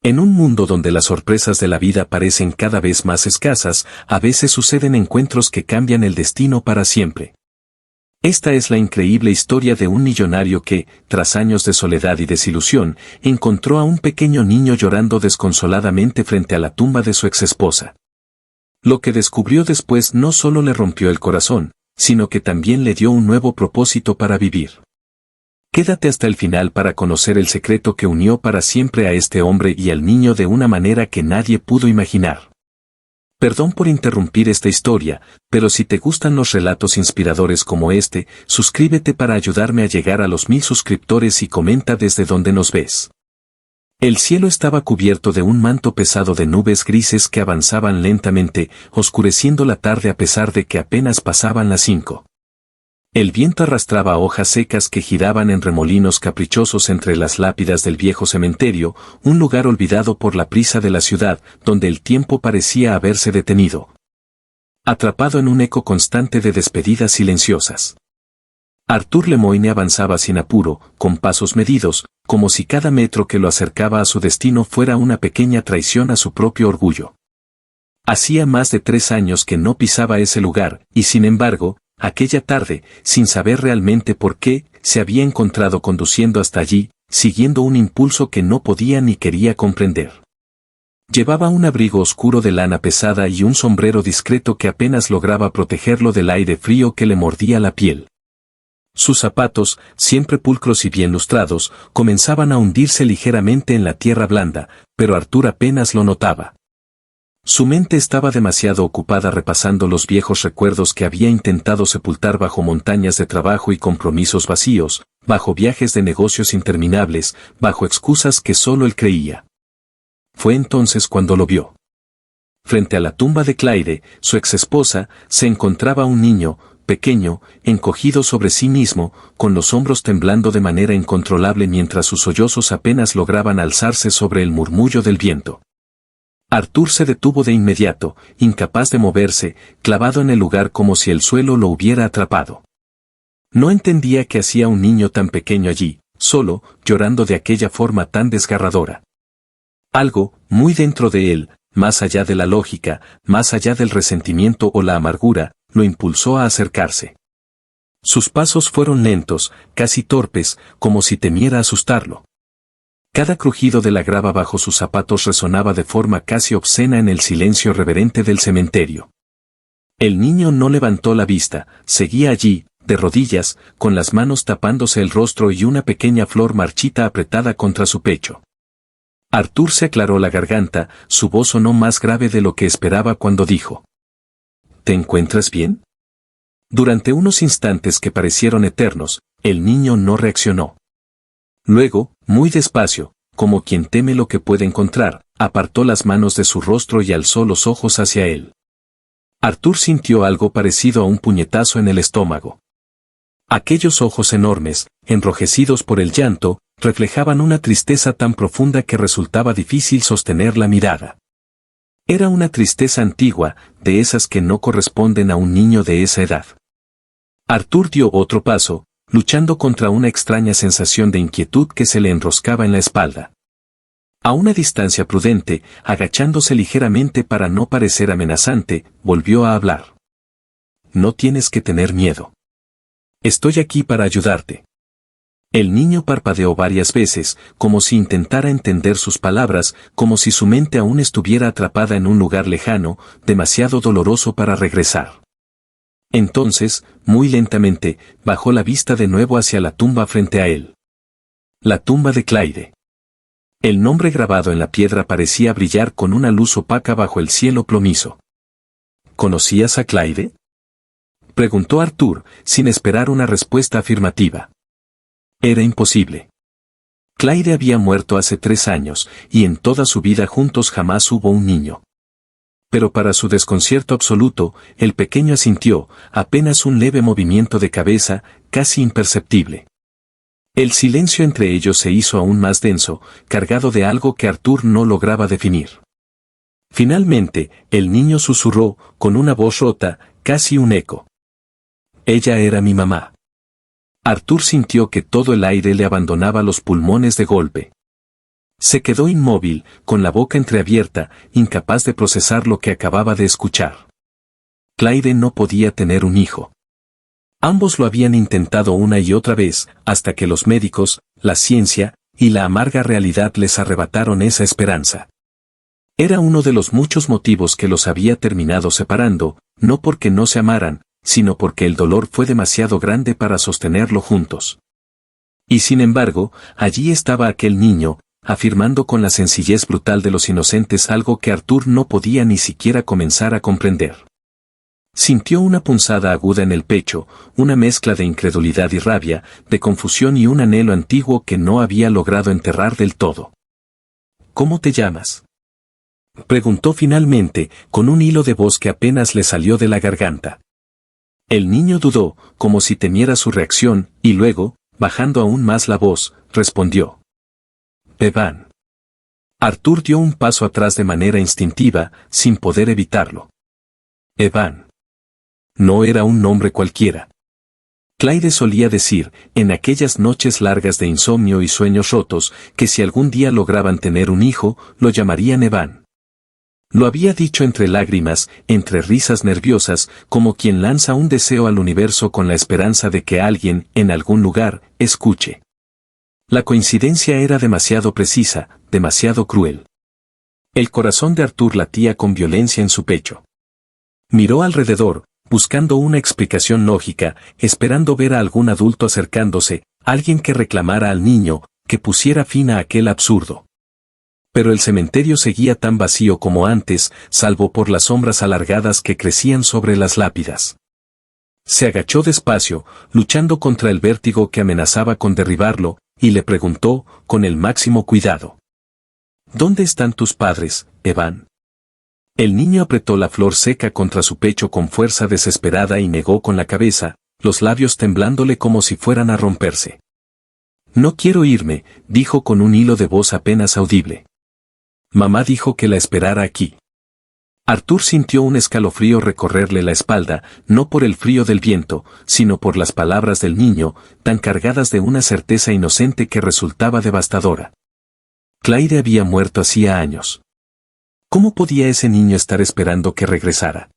En un mundo donde las sorpresas de la vida parecen cada vez más escasas, a veces suceden encuentros que cambian el destino para siempre. Esta es la increíble historia de un millonario que, tras años de soledad y desilusión, encontró a un pequeño niño llorando desconsoladamente frente a la tumba de su exesposa. Lo que descubrió después no solo le rompió el corazón, sino que también le dio un nuevo propósito para vivir. Quédate hasta el final para conocer el secreto que unió para siempre a este hombre y al niño de una manera que nadie pudo imaginar. Perdón por interrumpir esta historia, pero si te gustan los relatos inspiradores como este, suscríbete para ayudarme a llegar a los 1000 suscriptores y comenta desde donde nos ves. El cielo estaba cubierto de un manto pesado de nubes grises que avanzaban lentamente, oscureciendo la tarde a pesar de que apenas pasaban las 5. El viento arrastraba hojas secas que giraban en remolinos caprichosos entre las lápidas del viejo cementerio, un lugar olvidado por la prisa de la ciudad, donde el tiempo parecía haberse detenido. Atrapado en un eco constante de despedidas silenciosas. Arthur Lemoyne avanzaba sin apuro, con pasos medidos, como si cada metro que lo acercaba a su destino fuera una pequeña traición a su propio orgullo. Hacía más de 3 años que no pisaba ese lugar, y sin embargo, aquella tarde, sin saber realmente por qué, se había encontrado conduciendo hasta allí, siguiendo un impulso que no podía ni quería comprender. Llevaba un abrigo oscuro de lana pesada y un sombrero discreto que apenas lograba protegerlo del aire frío que le mordía la piel. Sus zapatos, siempre pulcros y bien lustrados, comenzaban a hundirse ligeramente en la tierra blanda, pero Arthur apenas lo notaba. Su mente estaba demasiado ocupada repasando los viejos recuerdos que había intentado sepultar bajo montañas de trabajo y compromisos vacíos, bajo viajes de negocios interminables, bajo excusas que solo él creía. Fue entonces cuando lo vio. Frente a la tumba de Claire, su exesposa, se encontraba un niño, pequeño, encogido sobre sí mismo, con los hombros temblando de manera incontrolable mientras sus sollozos apenas lograban alzarse sobre el murmullo del viento. Arthur se detuvo de inmediato, incapaz de moverse, clavado en el lugar como si el suelo lo hubiera atrapado. No entendía qué hacía un niño tan pequeño allí, solo, llorando de aquella forma tan desgarradora. Algo, muy dentro de él, más allá de la lógica, más allá del resentimiento o la amargura, lo impulsó a acercarse. Sus pasos fueron lentos, casi torpes, como si temiera asustarlo. Cada crujido de la grava bajo sus zapatos resonaba de forma casi obscena en el silencio reverente del cementerio. El niño no levantó la vista, seguía allí, de rodillas, con las manos tapándose el rostro y una pequeña flor marchita apretada contra su pecho. Arthur se aclaró la garganta, su voz sonó más grave de lo que esperaba cuando dijo: ¿Te encuentras bien? Durante unos instantes que parecieron eternos, el niño no reaccionó. Luego, muy despacio, como quien teme lo que puede encontrar, apartó las manos de su rostro y alzó los ojos hacia él. Arthur sintió algo parecido a un puñetazo en el estómago. Aquellos ojos enormes, enrojecidos por el llanto, reflejaban una tristeza tan profunda que resultaba difícil sostener la mirada. Era una tristeza antigua, de esas que no corresponden a un niño de esa edad. Arthur dio otro paso, luchando contra una extraña sensación de inquietud que se le enroscaba en la espalda. A una distancia prudente, agachándose ligeramente para no parecer amenazante, volvió a hablar. No tienes que tener miedo. Estoy aquí para ayudarte. El niño parpadeó varias veces, como si intentara entender sus palabras, como si su mente aún estuviera atrapada en un lugar lejano, demasiado doloroso para regresar. Entonces, muy lentamente, bajó la vista de nuevo hacia la tumba frente a él. La tumba de Claire. El nombre grabado en la piedra parecía brillar con una luz opaca bajo el cielo plomizo. ¿Conocías a Claire?, preguntó Arthur, sin esperar una respuesta afirmativa. Era imposible. Claire había muerto hace 3 años, y en toda su vida juntos jamás hubo un niño. Pero para su desconcierto absoluto, el pequeño asintió, apenas un leve movimiento de cabeza, casi imperceptible. El silencio entre ellos se hizo aún más denso, cargado de algo que Arthur no lograba definir. Finalmente, el niño susurró, con una voz rota, casi un eco. Ella era mi mamá. Arthur sintió que todo el aire le abandonaba los pulmones de golpe. Se quedó inmóvil, con la boca entreabierta, incapaz de procesar lo que acababa de escuchar. Clyde no podía tener un hijo. Ambos lo habían intentado una y otra vez, hasta que los médicos, la ciencia, y la amarga realidad les arrebataron esa esperanza. Era uno de los muchos motivos que los había terminado separando, no porque no se amaran, sino porque el dolor fue demasiado grande para sostenerlo juntos. Y sin embargo, allí estaba aquel niño, afirmando con la sencillez brutal de los inocentes algo que Arthur no podía ni siquiera comenzar a comprender. Sintió una punzada aguda en el pecho, una mezcla de incredulidad y rabia, de confusión y un anhelo antiguo que no había logrado enterrar del todo. ¿Cómo te llamas?, preguntó finalmente, con un hilo de voz que apenas le salió de la garganta. El niño dudó, como si temiera su reacción, y luego, bajando aún más la voz, respondió: Evan. Arthur dio un paso atrás de manera instintiva, sin poder evitarlo. Evan. No era un nombre cualquiera. Clyde solía decir, en aquellas noches largas de insomnio y sueños rotos, que si algún día lograban tener un hijo, lo llamarían Evan. Lo había dicho entre lágrimas, entre risas nerviosas, como quien lanza un deseo al universo con la esperanza de que alguien, en algún lugar, escuche. La coincidencia era demasiado precisa, demasiado cruel. El corazón de Arthur latía con violencia en su pecho. Miró alrededor, buscando una explicación lógica, esperando ver a algún adulto acercándose, alguien que reclamara al niño, que pusiera fin a aquel absurdo. Pero el cementerio seguía tan vacío como antes, salvo por las sombras alargadas que crecían sobre las lápidas. Se agachó despacio, luchando contra el vértigo que amenazaba con derribarlo, y le preguntó, con el máximo cuidado: ¿Dónde están tus padres, Evan? El niño apretó la flor seca contra su pecho con fuerza desesperada y negó con la cabeza, los labios temblándole como si fueran a romperse. No quiero irme, dijo con un hilo de voz apenas audible. Mamá dijo que la esperara aquí. Arthur sintió un escalofrío recorrerle la espalda, no por el frío del viento, sino por las palabras del niño, tan cargadas de una certeza inocente que resultaba devastadora. Clyde había muerto hacía años. ¿Cómo podía ese niño estar esperando que regresara?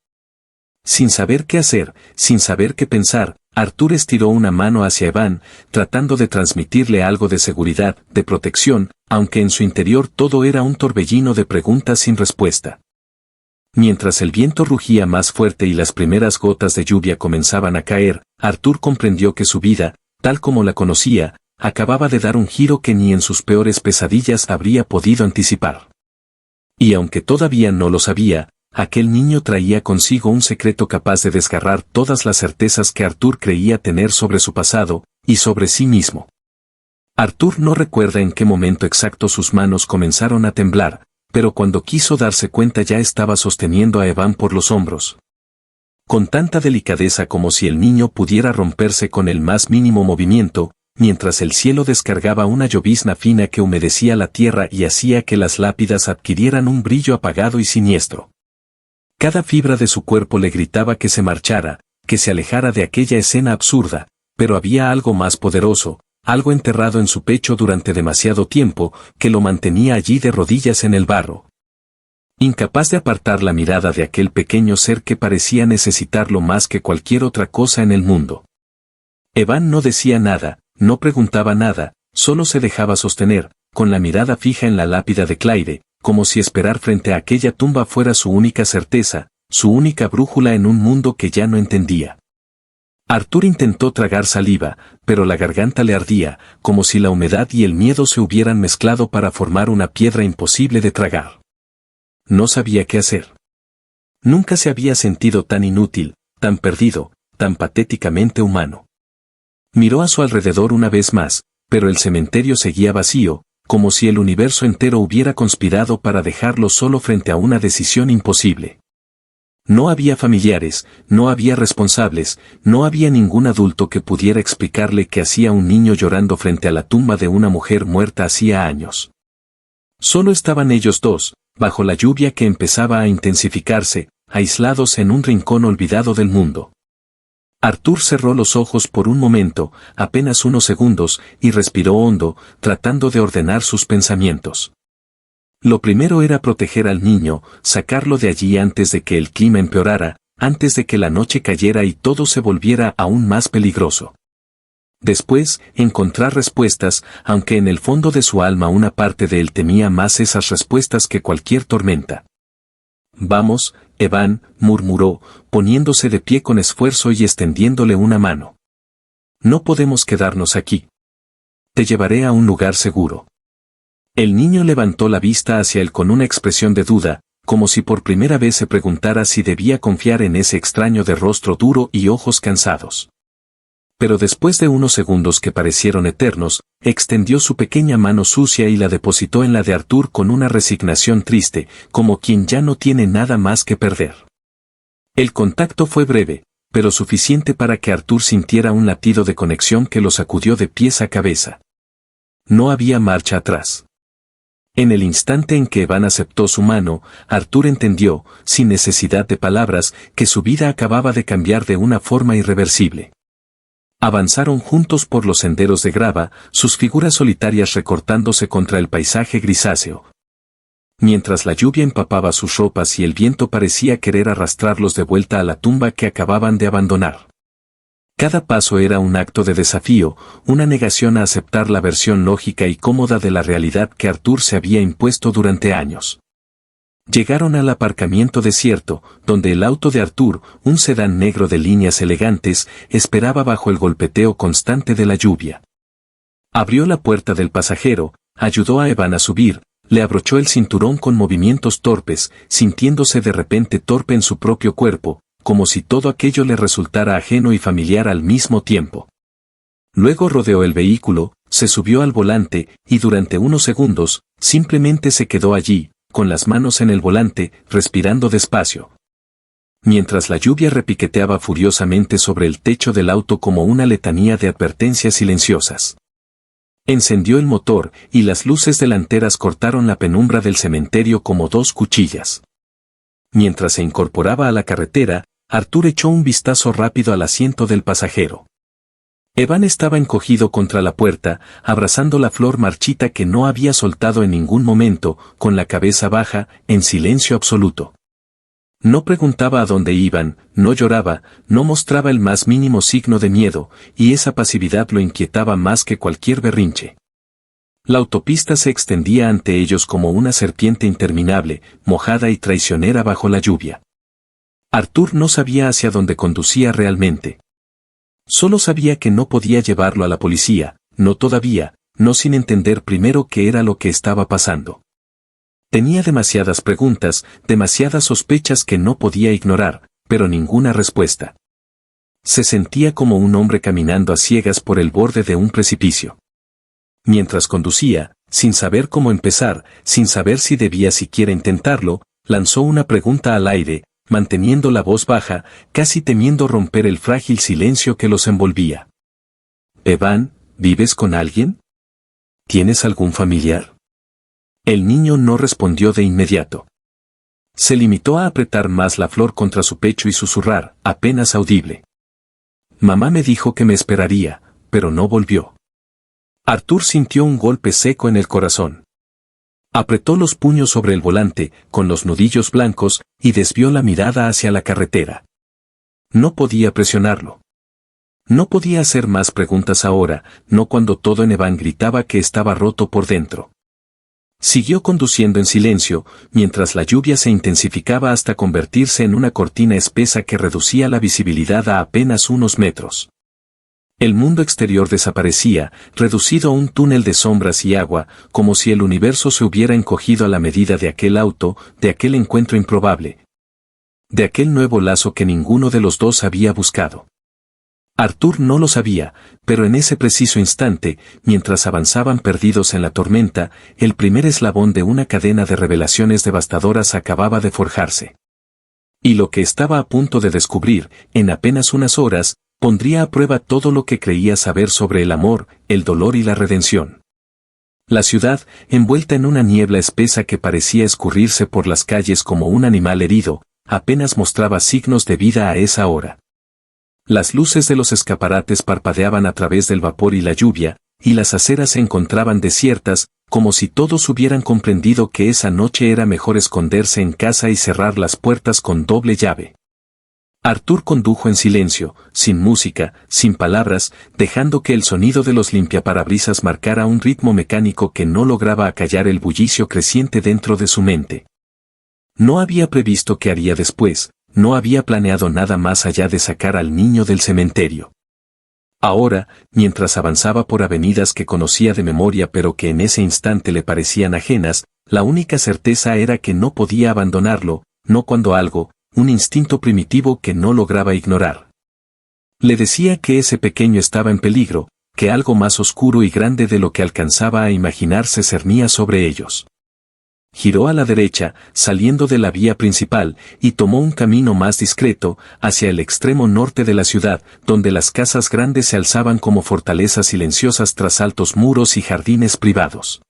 Sin saber qué hacer, sin saber qué pensar, Arthur estiró una mano hacia Evan, tratando de transmitirle algo de seguridad, de protección, aunque en su interior todo era un torbellino de preguntas sin respuesta. Mientras el viento rugía más fuerte y las primeras gotas de lluvia comenzaban a caer, Arthur comprendió que su vida, tal como la conocía, acababa de dar un giro que ni en sus peores pesadillas habría podido anticipar. Y aunque todavía no lo sabía, aquel niño traía consigo un secreto capaz de desgarrar todas las certezas que Arthur creía tener sobre su pasado, y sobre sí mismo. Arthur no recuerda en qué momento exacto sus manos comenzaron a temblar, pero cuando quiso darse cuenta ya estaba sosteniendo a Evan por los hombros. Con tanta delicadeza como si el niño pudiera romperse con el más mínimo movimiento, mientras el cielo descargaba una llovizna fina que humedecía la tierra y hacía que las lápidas adquirieran un brillo apagado y siniestro. Cada fibra de su cuerpo le gritaba que se marchara, que se alejara de aquella escena absurda, pero había algo más poderoso, algo enterrado en su pecho durante demasiado tiempo, que lo mantenía allí de rodillas en el barro. Incapaz de apartar la mirada de aquel pequeño ser que parecía necesitarlo más que cualquier otra cosa en el mundo. Evan no decía nada, no preguntaba nada, solo se dejaba sostener, con la mirada fija en la lápida de Clyde, como si esperar frente a aquella tumba fuera su única certeza, su única brújula en un mundo que ya no entendía. Arthur intentó tragar saliva, pero la garganta le ardía, como si la humedad y el miedo se hubieran mezclado para formar una piedra imposible de tragar. No sabía qué hacer. Nunca se había sentido tan inútil, tan perdido, tan patéticamente humano. Miró a su alrededor una vez más, pero el cementerio seguía vacío, como si el universo entero hubiera conspirado para dejarlo solo frente a una decisión imposible. No había familiares, no había responsables, no había ningún adulto que pudiera explicarle qué hacía un niño llorando frente a la tumba de una mujer muerta hacía años. Solo estaban ellos dos, bajo la lluvia que empezaba a intensificarse, aislados en un rincón olvidado del mundo. Arthur cerró los ojos por un momento, apenas unos segundos, y respiró hondo, tratando de ordenar sus pensamientos. Lo primero era proteger al niño, sacarlo de allí antes de que el clima empeorara, antes de que la noche cayera y todo se volviera aún más peligroso. Después, encontrar respuestas, aunque en el fondo de su alma una parte de él temía más esas respuestas que cualquier tormenta. Vamos, Evan, murmuró, poniéndose de pie con esfuerzo y extendiéndole una mano. No podemos quedarnos aquí. Te llevaré a un lugar seguro. El niño levantó la vista hacia él con una expresión de duda, como si por primera vez se preguntara si debía confiar en ese extraño de rostro duro y ojos cansados. Pero después de unos segundos que parecieron eternos, extendió su pequeña mano sucia y la depositó en la de Arthur con una resignación triste, como quien ya no tiene nada más que perder. El contacto fue breve, pero suficiente para que Arthur sintiera un latido de conexión que lo sacudió de pies a cabeza. No había marcha atrás. En el instante en que Evan aceptó su mano, Arthur entendió, sin necesidad de palabras, que su vida acababa de cambiar de una forma irreversible. Avanzaron juntos por los senderos de grava, sus figuras solitarias recortándose contra el paisaje grisáceo. Mientras la lluvia empapaba sus ropas y el viento parecía querer arrastrarlos de vuelta a la tumba que acababan de abandonar. Cada paso era un acto de desafío, una negación a aceptar la versión lógica y cómoda de la realidad que Arthur se había impuesto durante años. Llegaron al aparcamiento desierto, donde el auto de Arthur, un sedán negro de líneas elegantes, esperaba bajo el golpeteo constante de la lluvia. Abrió la puerta del pasajero, ayudó a Evan a subir, le abrochó el cinturón con movimientos torpes, sintiéndose de repente torpe en su propio cuerpo, como si todo aquello le resultara ajeno y familiar al mismo tiempo. Luego rodeó el vehículo, se subió al volante, y durante unos segundos, simplemente se quedó allí, con las manos en el volante, respirando despacio. Mientras la lluvia repiqueteaba furiosamente sobre el techo del auto como una letanía de advertencias silenciosas. Encendió el motor, y las luces delanteras cortaron la penumbra del cementerio como dos cuchillas. Mientras se incorporaba a la carretera, Arthur echó un vistazo rápido al asiento del pasajero. Evan estaba encogido contra la puerta, abrazando la flor marchita que no había soltado en ningún momento, con la cabeza baja, en silencio absoluto. No preguntaba a dónde iban, no lloraba, no mostraba el más mínimo signo de miedo, y esa pasividad lo inquietaba más que cualquier berrinche. La autopista se extendía ante ellos como una serpiente interminable, mojada y traicionera bajo la lluvia. Arthur no sabía hacia dónde conducía realmente. Solo sabía que no podía llevarlo a la policía, no todavía, no sin entender primero qué era lo que estaba pasando. Tenía demasiadas preguntas, demasiadas sospechas que no podía ignorar, pero ninguna respuesta. Se sentía como un hombre caminando a ciegas por el borde de un precipicio. Mientras conducía, sin saber cómo empezar, sin saber si debía siquiera intentarlo, lanzó una pregunta al aire, manteniendo la voz baja, casi temiendo romper el frágil silencio que los envolvía. «Evan, ¿vives con alguien? ¿Tienes algún familiar?» El niño no respondió de inmediato. Se limitó a apretar más la flor contra su pecho y susurrar, apenas audible. «Mamá me dijo que me esperaría, pero no volvió». Arthur sintió un golpe seco en el corazón. Apretó los puños sobre el volante, con los nudillos blancos, y desvió la mirada hacia la carretera. No podía presionarlo. No podía hacer más preguntas ahora, no cuando todo en Evan gritaba que estaba roto por dentro. Siguió conduciendo en silencio, mientras la lluvia se intensificaba hasta convertirse en una cortina espesa que reducía la visibilidad a apenas unos metros. El mundo exterior desaparecía, reducido a un túnel de sombras y agua, como si el universo se hubiera encogido a la medida de aquel auto, de aquel encuentro improbable. De aquel nuevo lazo que ninguno de los dos había buscado. Arthur no lo sabía, pero en ese preciso instante, mientras avanzaban perdidos en la tormenta, el primer eslabón de una cadena de revelaciones devastadoras acababa de forjarse. Y lo que estaba a punto de descubrir, en apenas unas horas, pondría a prueba todo lo que creía saber sobre el amor, el dolor y la redención. La ciudad, envuelta en una niebla espesa que parecía escurrirse por las calles como un animal herido, apenas mostraba signos de vida a esa hora. Las luces de los escaparates parpadeaban a través del vapor y la lluvia, y las aceras se encontraban desiertas, como si todos hubieran comprendido que esa noche era mejor esconderse en casa y cerrar las puertas con doble llave. Arthur condujo en silencio, sin música, sin palabras, dejando que el sonido de los limpiaparabrisas marcara un ritmo mecánico que no lograba acallar el bullicio creciente dentro de su mente. No había previsto qué haría después, no había planeado nada más allá de sacar al niño del cementerio. Ahora, mientras avanzaba por avenidas que conocía de memoria pero que en ese instante le parecían ajenas, la única certeza era que no podía abandonarlo, no cuando algo, un instinto primitivo que no lograba ignorar, le decía que ese pequeño estaba en peligro, que algo más oscuro y grande de lo que alcanzaba a imaginar se cernía sobre ellos. Giró a la derecha, saliendo de la vía principal, y tomó un camino más discreto, hacia el extremo norte de la ciudad, donde las casas grandes se alzaban como fortalezas silenciosas tras altos muros y jardines privados.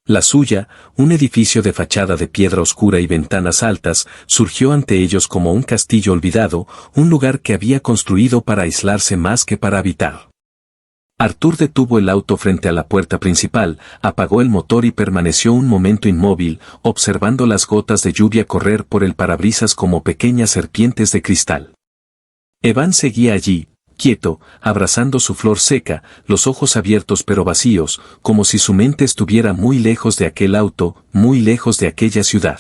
La suya, un edificio de fachada de piedra oscura y ventanas altas, surgió ante ellos como un castillo olvidado, un lugar que había construido para aislarse más que para habitar. Arthur detuvo el auto frente a la puerta principal, apagó el motor y permaneció un momento inmóvil, observando las gotas de lluvia correr por el parabrisas como pequeñas serpientes de cristal. Evan seguía allí, quieto, abrazando su flor seca, los ojos abiertos pero vacíos, como si su mente estuviera muy lejos de aquel auto, muy lejos de aquella ciudad.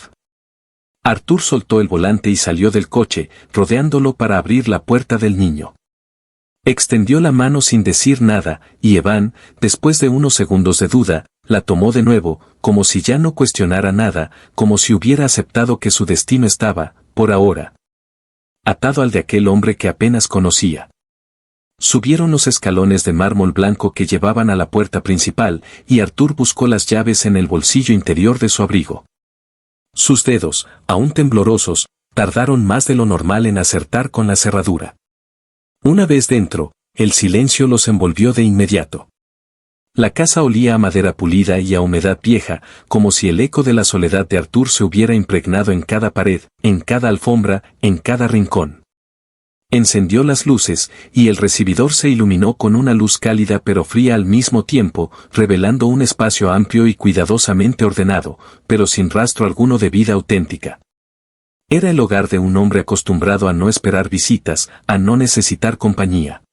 Arthur soltó el volante y salió del coche, rodeándolo para abrir la puerta del niño. Extendió la mano sin decir nada, y Evan, después de unos segundos de duda, la tomó de nuevo, como si ya no cuestionara nada, como si hubiera aceptado que su destino estaba, por ahora, atado al de aquel hombre que apenas conocía. Subieron los escalones de mármol blanco que llevaban a la puerta principal, y Arthur buscó las llaves en el bolsillo interior de su abrigo. Sus dedos, aún temblorosos, tardaron más de lo normal en acertar con la cerradura. Una vez dentro, el silencio los envolvió de inmediato. La casa olía a madera pulida y a humedad vieja, como si el eco de la soledad de Arthur se hubiera impregnado en cada pared, en cada alfombra, en cada rincón. Encendió las luces, y el recibidor se iluminó con una luz cálida pero fría al mismo tiempo, revelando un espacio amplio y cuidadosamente ordenado, pero sin rastro alguno de vida auténtica. Era el hogar de un hombre acostumbrado a no esperar visitas, a no necesitar compañía.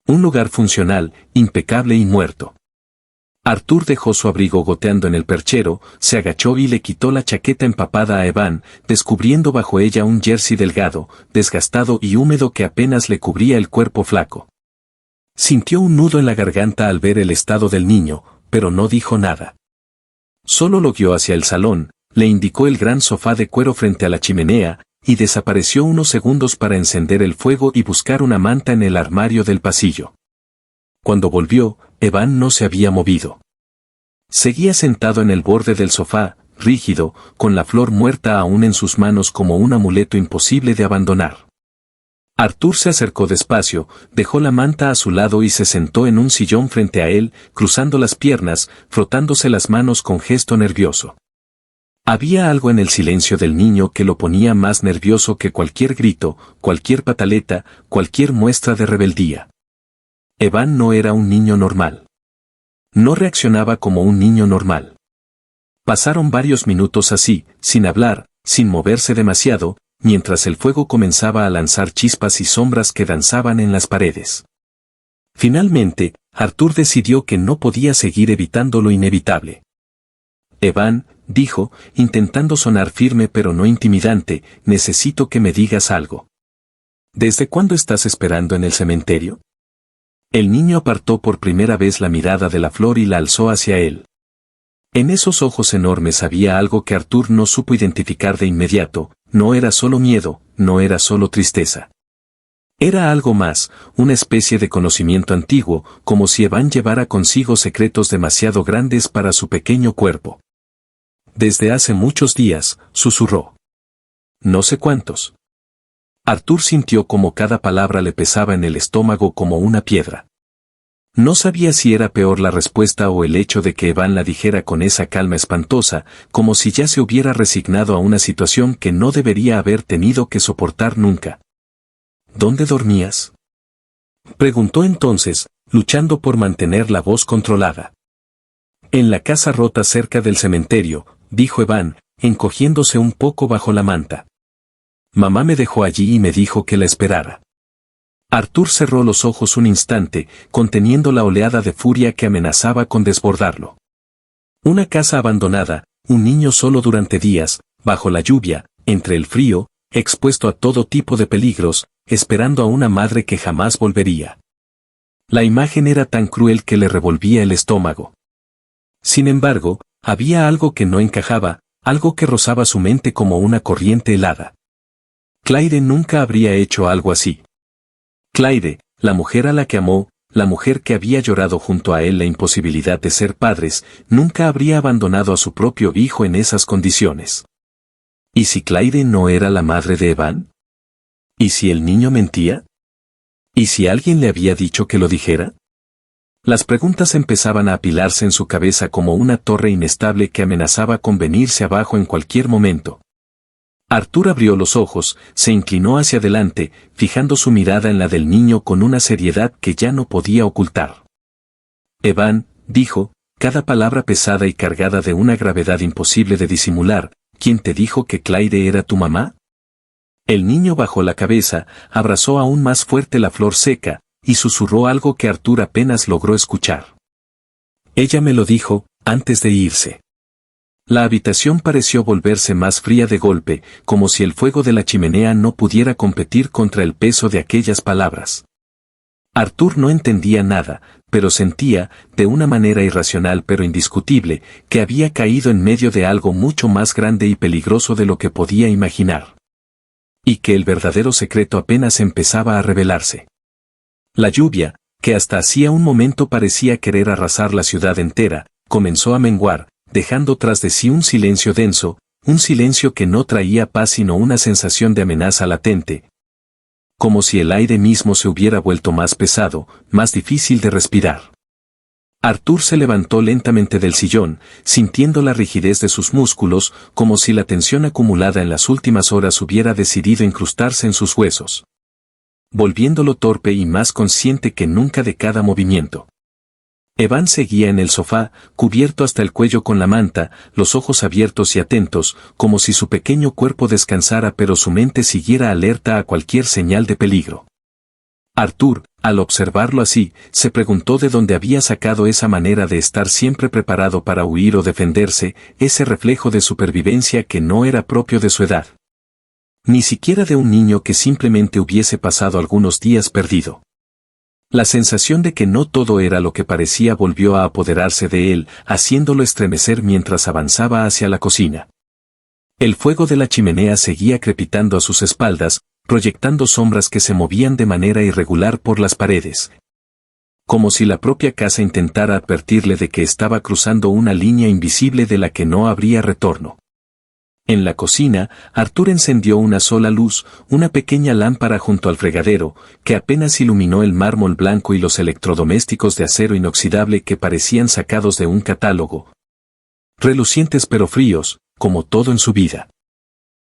Un lugar funcional, impecable y muerto. Arthur dejó su abrigo goteando en el perchero, se agachó y le quitó la chaqueta empapada a Evan, descubriendo bajo ella un jersey delgado, desgastado y húmedo que apenas le cubría el cuerpo flaco. Sintió un nudo en la garganta al ver el estado del niño, pero no dijo nada. Solo lo guió hacia el salón, le indicó el gran sofá de cuero frente a la chimenea, y desapareció unos segundos para encender el fuego y buscar una manta en el armario del pasillo. Cuando volvió, Evan no se había movido. Seguía sentado en el borde del sofá, rígido, con la flor muerta aún en sus manos como un amuleto imposible de abandonar. Arthur se acercó despacio, dejó la manta a su lado y se sentó en un sillón frente a él, cruzando las piernas, frotándose las manos con gesto nervioso. Había algo en el silencio del niño que lo ponía más nervioso que cualquier grito, cualquier pataleta, cualquier muestra de rebeldía. Evan no era un niño normal. No reaccionaba como un niño normal. Pasaron varios minutos así, sin hablar, sin moverse demasiado, mientras el fuego comenzaba a lanzar chispas y sombras que danzaban en las paredes. Finalmente, Arthur decidió que no podía seguir evitando lo inevitable. Evan, dijo, intentando sonar firme pero no intimidante, necesito que me digas algo. ¿Desde cuándo estás esperando en el cementerio? El niño apartó por primera vez la mirada de la flor y la alzó hacia él. En esos ojos enormes había algo que Arthur no supo identificar de inmediato, no era solo miedo, no era solo tristeza. Era algo más, una especie de conocimiento antiguo, como si Evan llevara consigo secretos demasiado grandes para su pequeño cuerpo. Desde hace muchos días, susurró. No sé cuántos. Arthur sintió como cada palabra le pesaba en el estómago como una piedra. No sabía si era peor la respuesta o el hecho de que Evan la dijera con esa calma espantosa, como si ya se hubiera resignado a una situación que no debería haber tenido que soportar nunca. ¿dónde dormías? Preguntó entonces, luchando por mantener la voz controlada. En la casa rota cerca del cementerio, dijo Evan, encogiéndose un poco bajo la manta. Mamá me dejó allí y me dijo que la esperara. Arthur cerró los ojos un instante, conteniendo la oleada de furia que amenazaba con desbordarlo. Una casa abandonada, un niño solo durante días, bajo la lluvia, entre el frío, expuesto a todo tipo de peligros, esperando a una madre que jamás volvería. La imagen era tan cruel que le revolvía el estómago. Sin embargo, había algo que no encajaba, algo que rozaba su mente como una corriente helada. Claire nunca habría hecho algo así. Claire, la mujer a la que amó, la mujer que había llorado junto a él la imposibilidad de ser padres, nunca habría abandonado a su propio hijo en esas condiciones. ¿Y si Claire no era la madre de Evan? ¿Y si el niño mentía? ¿Y si alguien le había dicho que lo dijera? Las preguntas empezaban a apilarse en su cabeza como una torre inestable que amenazaba con venirse abajo en cualquier momento. Arthur abrió los ojos, se inclinó hacia adelante, fijando su mirada en la del niño con una seriedad que ya no podía ocultar. Evan, dijo, cada palabra pesada y cargada de una gravedad imposible de disimular, ¿quién te dijo que Claire era tu mamá? El niño bajó la cabeza, abrazó aún más fuerte la flor seca, y susurró algo que Arthur apenas logró escuchar. Ella me lo dijo, antes de irse. La habitación pareció volverse más fría de golpe, como si el fuego de la chimenea no pudiera competir contra el peso de aquellas palabras. Arthur no entendía nada, pero sentía, de una manera irracional pero indiscutible, que había caído en medio de algo mucho más grande y peligroso de lo que podía imaginar. Y que el verdadero secreto apenas empezaba a revelarse. La lluvia, que hasta hacía un momento parecía querer arrasar la ciudad entera, comenzó a menguar, dejando tras de sí un silencio denso, un silencio que no traía paz sino una sensación de amenaza latente. Como si el aire mismo se hubiera vuelto más pesado, más difícil de respirar. Arthur se levantó lentamente del sillón, sintiendo la rigidez de sus músculos, como si la tensión acumulada en las últimas horas hubiera decidido incrustarse en sus huesos. Volviéndolo torpe y más consciente que nunca de cada movimiento. Evan seguía en el sofá, cubierto hasta el cuello con la manta, los ojos abiertos y atentos, como si su pequeño cuerpo descansara pero su mente siguiera alerta a cualquier señal de peligro. Arthur, al observarlo así, se preguntó de dónde había sacado esa manera de estar siempre preparado para huir o defenderse, ese reflejo de supervivencia que no era propio de su edad. Ni siquiera de un niño que simplemente hubiese pasado algunos días perdido. La sensación de que no todo era lo que parecía volvió a apoderarse de él, haciéndolo estremecer mientras avanzaba hacia la cocina. El fuego de la chimenea seguía crepitando a sus espaldas, proyectando sombras que se movían de manera irregular por las paredes. Como si la propia casa intentara advertirle de que estaba cruzando una línea invisible de la que no habría retorno. En la cocina, Arthur encendió una sola luz, una pequeña lámpara junto al fregadero, que apenas iluminó el mármol blanco y los electrodomésticos de acero inoxidable que parecían sacados de un catálogo. Relucientes pero fríos, como todo en su vida.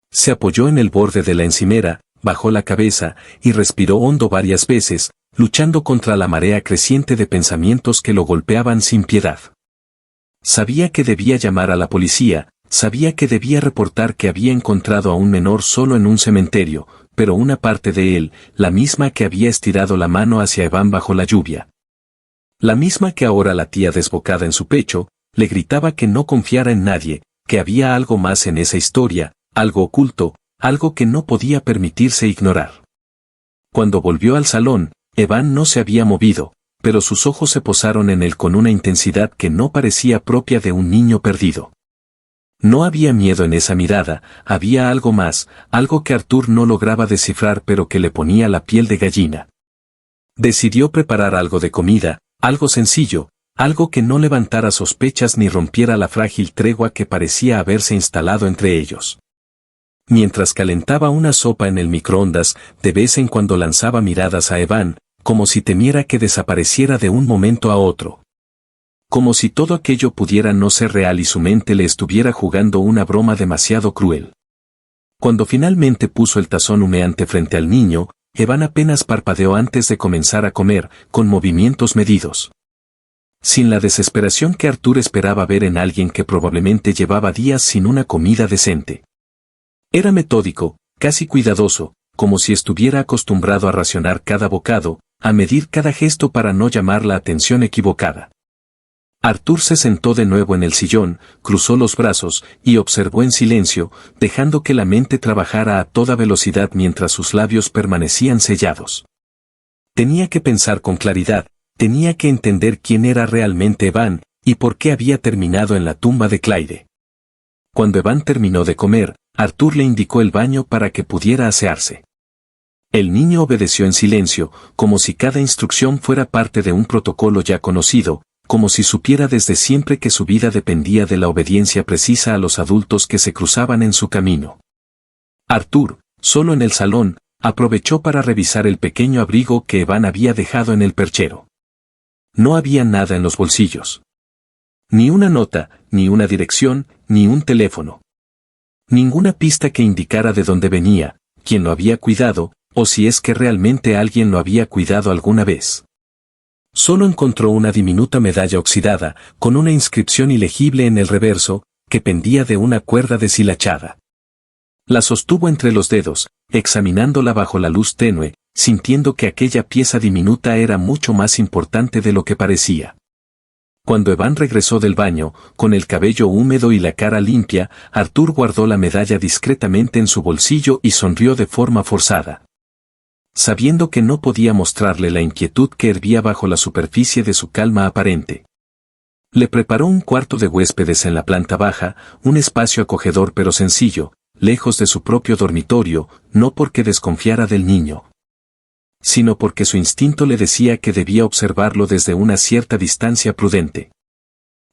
Se apoyó en el borde de la encimera, bajó la cabeza, y respiró hondo varias veces, luchando contra la marea creciente de pensamientos que lo golpeaban sin piedad. Sabía que debía llamar a la policía, sabía que debía reportar que había encontrado a un menor solo en un cementerio, pero una parte de él, la misma que había estirado la mano hacia Evan bajo la lluvia. La misma que ahora latía desbocada en su pecho, le gritaba que no confiara en nadie, que había algo más en esa historia, algo oculto, algo que no podía permitirse ignorar. Cuando volvió al salón, Evan no se había movido, pero sus ojos se posaron en él con una intensidad que no parecía propia de un niño perdido. No había miedo en esa mirada, había algo más, algo que Arthur no lograba descifrar pero que le ponía la piel de gallina. Decidió preparar algo de comida, algo sencillo, algo que no levantara sospechas ni rompiera la frágil tregua que parecía haberse instalado entre ellos. Mientras calentaba una sopa en el microondas, de vez en cuando lanzaba miradas a Evan, como si temiera que desapareciera de un momento a otro. Como si todo aquello pudiera no ser real y su mente le estuviera jugando una broma demasiado cruel. Cuando finalmente puso el tazón humeante frente al niño, Evan apenas parpadeó antes de comenzar a comer, con movimientos medidos. Sin la desesperación que Arthur esperaba ver en alguien que probablemente llevaba días sin una comida decente. Era metódico, casi cuidadoso, como si estuviera acostumbrado a racionar cada bocado, a medir cada gesto para no llamar la atención equivocada. Arthur se sentó de nuevo en el sillón, cruzó los brazos y observó en silencio, dejando que la mente trabajara a toda velocidad mientras sus labios permanecían sellados. Tenía que pensar con claridad, tenía que entender quién era realmente Evan y por qué había terminado en la tumba de Claire. Cuando Evan terminó de comer, Arthur le indicó el baño para que pudiera asearse. El niño obedeció en silencio, como si cada instrucción fuera parte de un protocolo ya conocido, como si supiera desde siempre que su vida dependía de la obediencia precisa a los adultos que se cruzaban en su camino. Arthur, solo en el salón, aprovechó para revisar el pequeño abrigo que Evan había dejado en el perchero. No había nada en los bolsillos. Ni una nota, ni una dirección, ni un teléfono. Ninguna pista que indicara de dónde venía, quién lo había cuidado, o si es que realmente alguien lo había cuidado alguna vez. Solo encontró una diminuta medalla oxidada, con una inscripción ilegible en el reverso, que pendía de una cuerda deshilachada. La sostuvo entre los dedos, examinándola bajo la luz tenue, sintiendo que aquella pieza diminuta era mucho más importante de lo que parecía. Cuando Evan regresó del baño, con el cabello húmedo y la cara limpia, Arthur guardó la medalla discretamente en su bolsillo y sonrió de forma forzada. Sabiendo que no podía mostrarle la inquietud que hervía bajo la superficie de su calma aparente. Le preparó un cuarto de huéspedes en la planta baja, un espacio acogedor pero sencillo, lejos de su propio dormitorio, no porque desconfiara del niño, sino porque su instinto le decía que debía observarlo desde una cierta distancia prudente.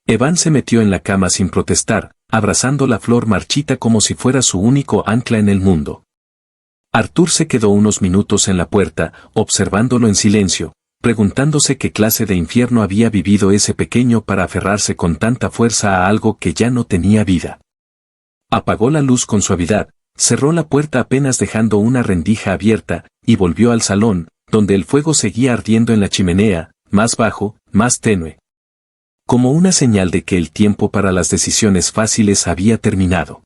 Evan se metió en la cama sin protestar, abrazando la flor marchita como si fuera su único ancla en el mundo. Arthur se quedó unos minutos en la puerta, observándolo en silencio, preguntándose qué clase de infierno había vivido ese pequeño para aferrarse con tanta fuerza a algo que ya no tenía vida. Apagó la luz con suavidad, cerró la puerta apenas dejando una rendija abierta, y volvió al salón, donde el fuego seguía ardiendo en la chimenea, más bajo, más tenue. Como una señal de que el tiempo para las decisiones fáciles había terminado.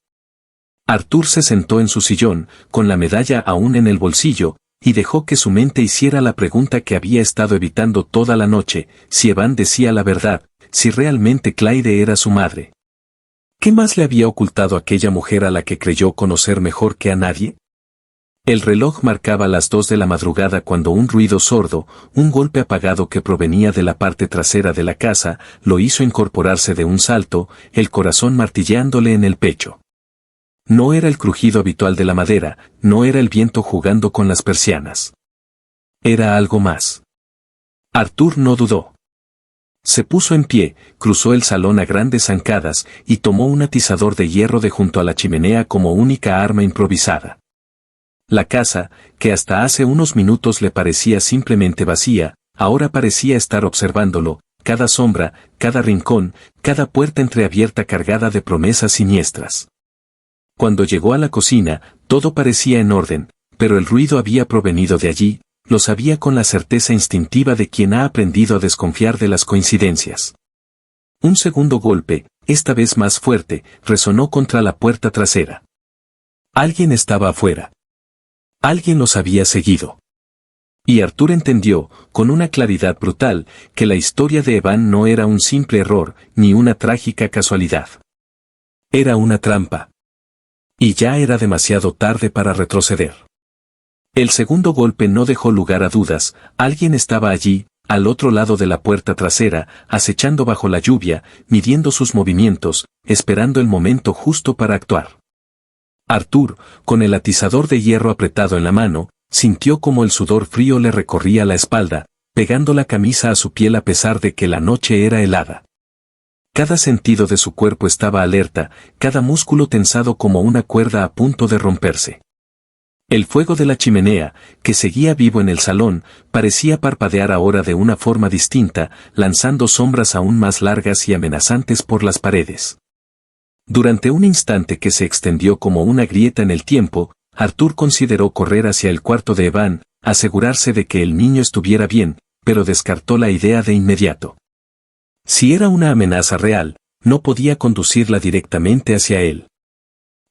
Arthur se sentó en su sillón, con la medalla aún en el bolsillo, y dejó que su mente hiciera la pregunta que había estado evitando toda la noche, si Evan decía la verdad, si realmente Claire era su madre. ¿Qué más le había ocultado aquella mujer a la que creyó conocer mejor que a nadie? El reloj marcaba las 2 de la madrugada cuando un ruido sordo, un golpe apagado que provenía de la parte trasera de la casa, lo hizo incorporarse de un salto, el corazón martilleándole en el pecho. No era el crujido habitual de la madera, no era el viento jugando con las persianas. Era algo más. Arthur no dudó. Se puso en pie, cruzó el salón a grandes zancadas y tomó un atizador de hierro de junto a la chimenea como única arma improvisada. La casa, que hasta hace unos minutos le parecía simplemente vacía, ahora parecía estar observándolo, cada sombra, cada rincón, cada puerta entreabierta cargada de promesas siniestras. Cuando llegó a la cocina, todo parecía en orden, pero el ruido había provenido de allí, lo sabía con la certeza instintiva de quien ha aprendido a desconfiar de las coincidencias. Un segundo golpe, esta vez más fuerte, resonó contra la puerta trasera. Alguien estaba afuera. Alguien los había seguido. Y Arthur entendió, con una claridad brutal, que la historia de Evan no era un simple error, ni una trágica casualidad. Era una trampa. Y ya era demasiado tarde para retroceder. El segundo golpe no dejó lugar a dudas, alguien estaba allí, al otro lado de la puerta trasera, acechando bajo la lluvia, midiendo sus movimientos, esperando el momento justo para actuar. Arthur, con el atizador de hierro apretado en la mano, sintió como el sudor frío le recorría la espalda, pegando la camisa a su piel a pesar de que la noche era helada. Cada sentido de su cuerpo estaba alerta, cada músculo tensado como una cuerda a punto de romperse. El fuego de la chimenea, que seguía vivo en el salón, parecía parpadear ahora de una forma distinta, lanzando sombras aún más largas y amenazantes por las paredes. Durante un instante que se extendió como una grieta en el tiempo, Arthur consideró correr hacia el cuarto de Evan, asegurarse de que el niño estuviera bien, pero descartó la idea de inmediato. Si era una amenaza real, no podía conducirla directamente hacia él.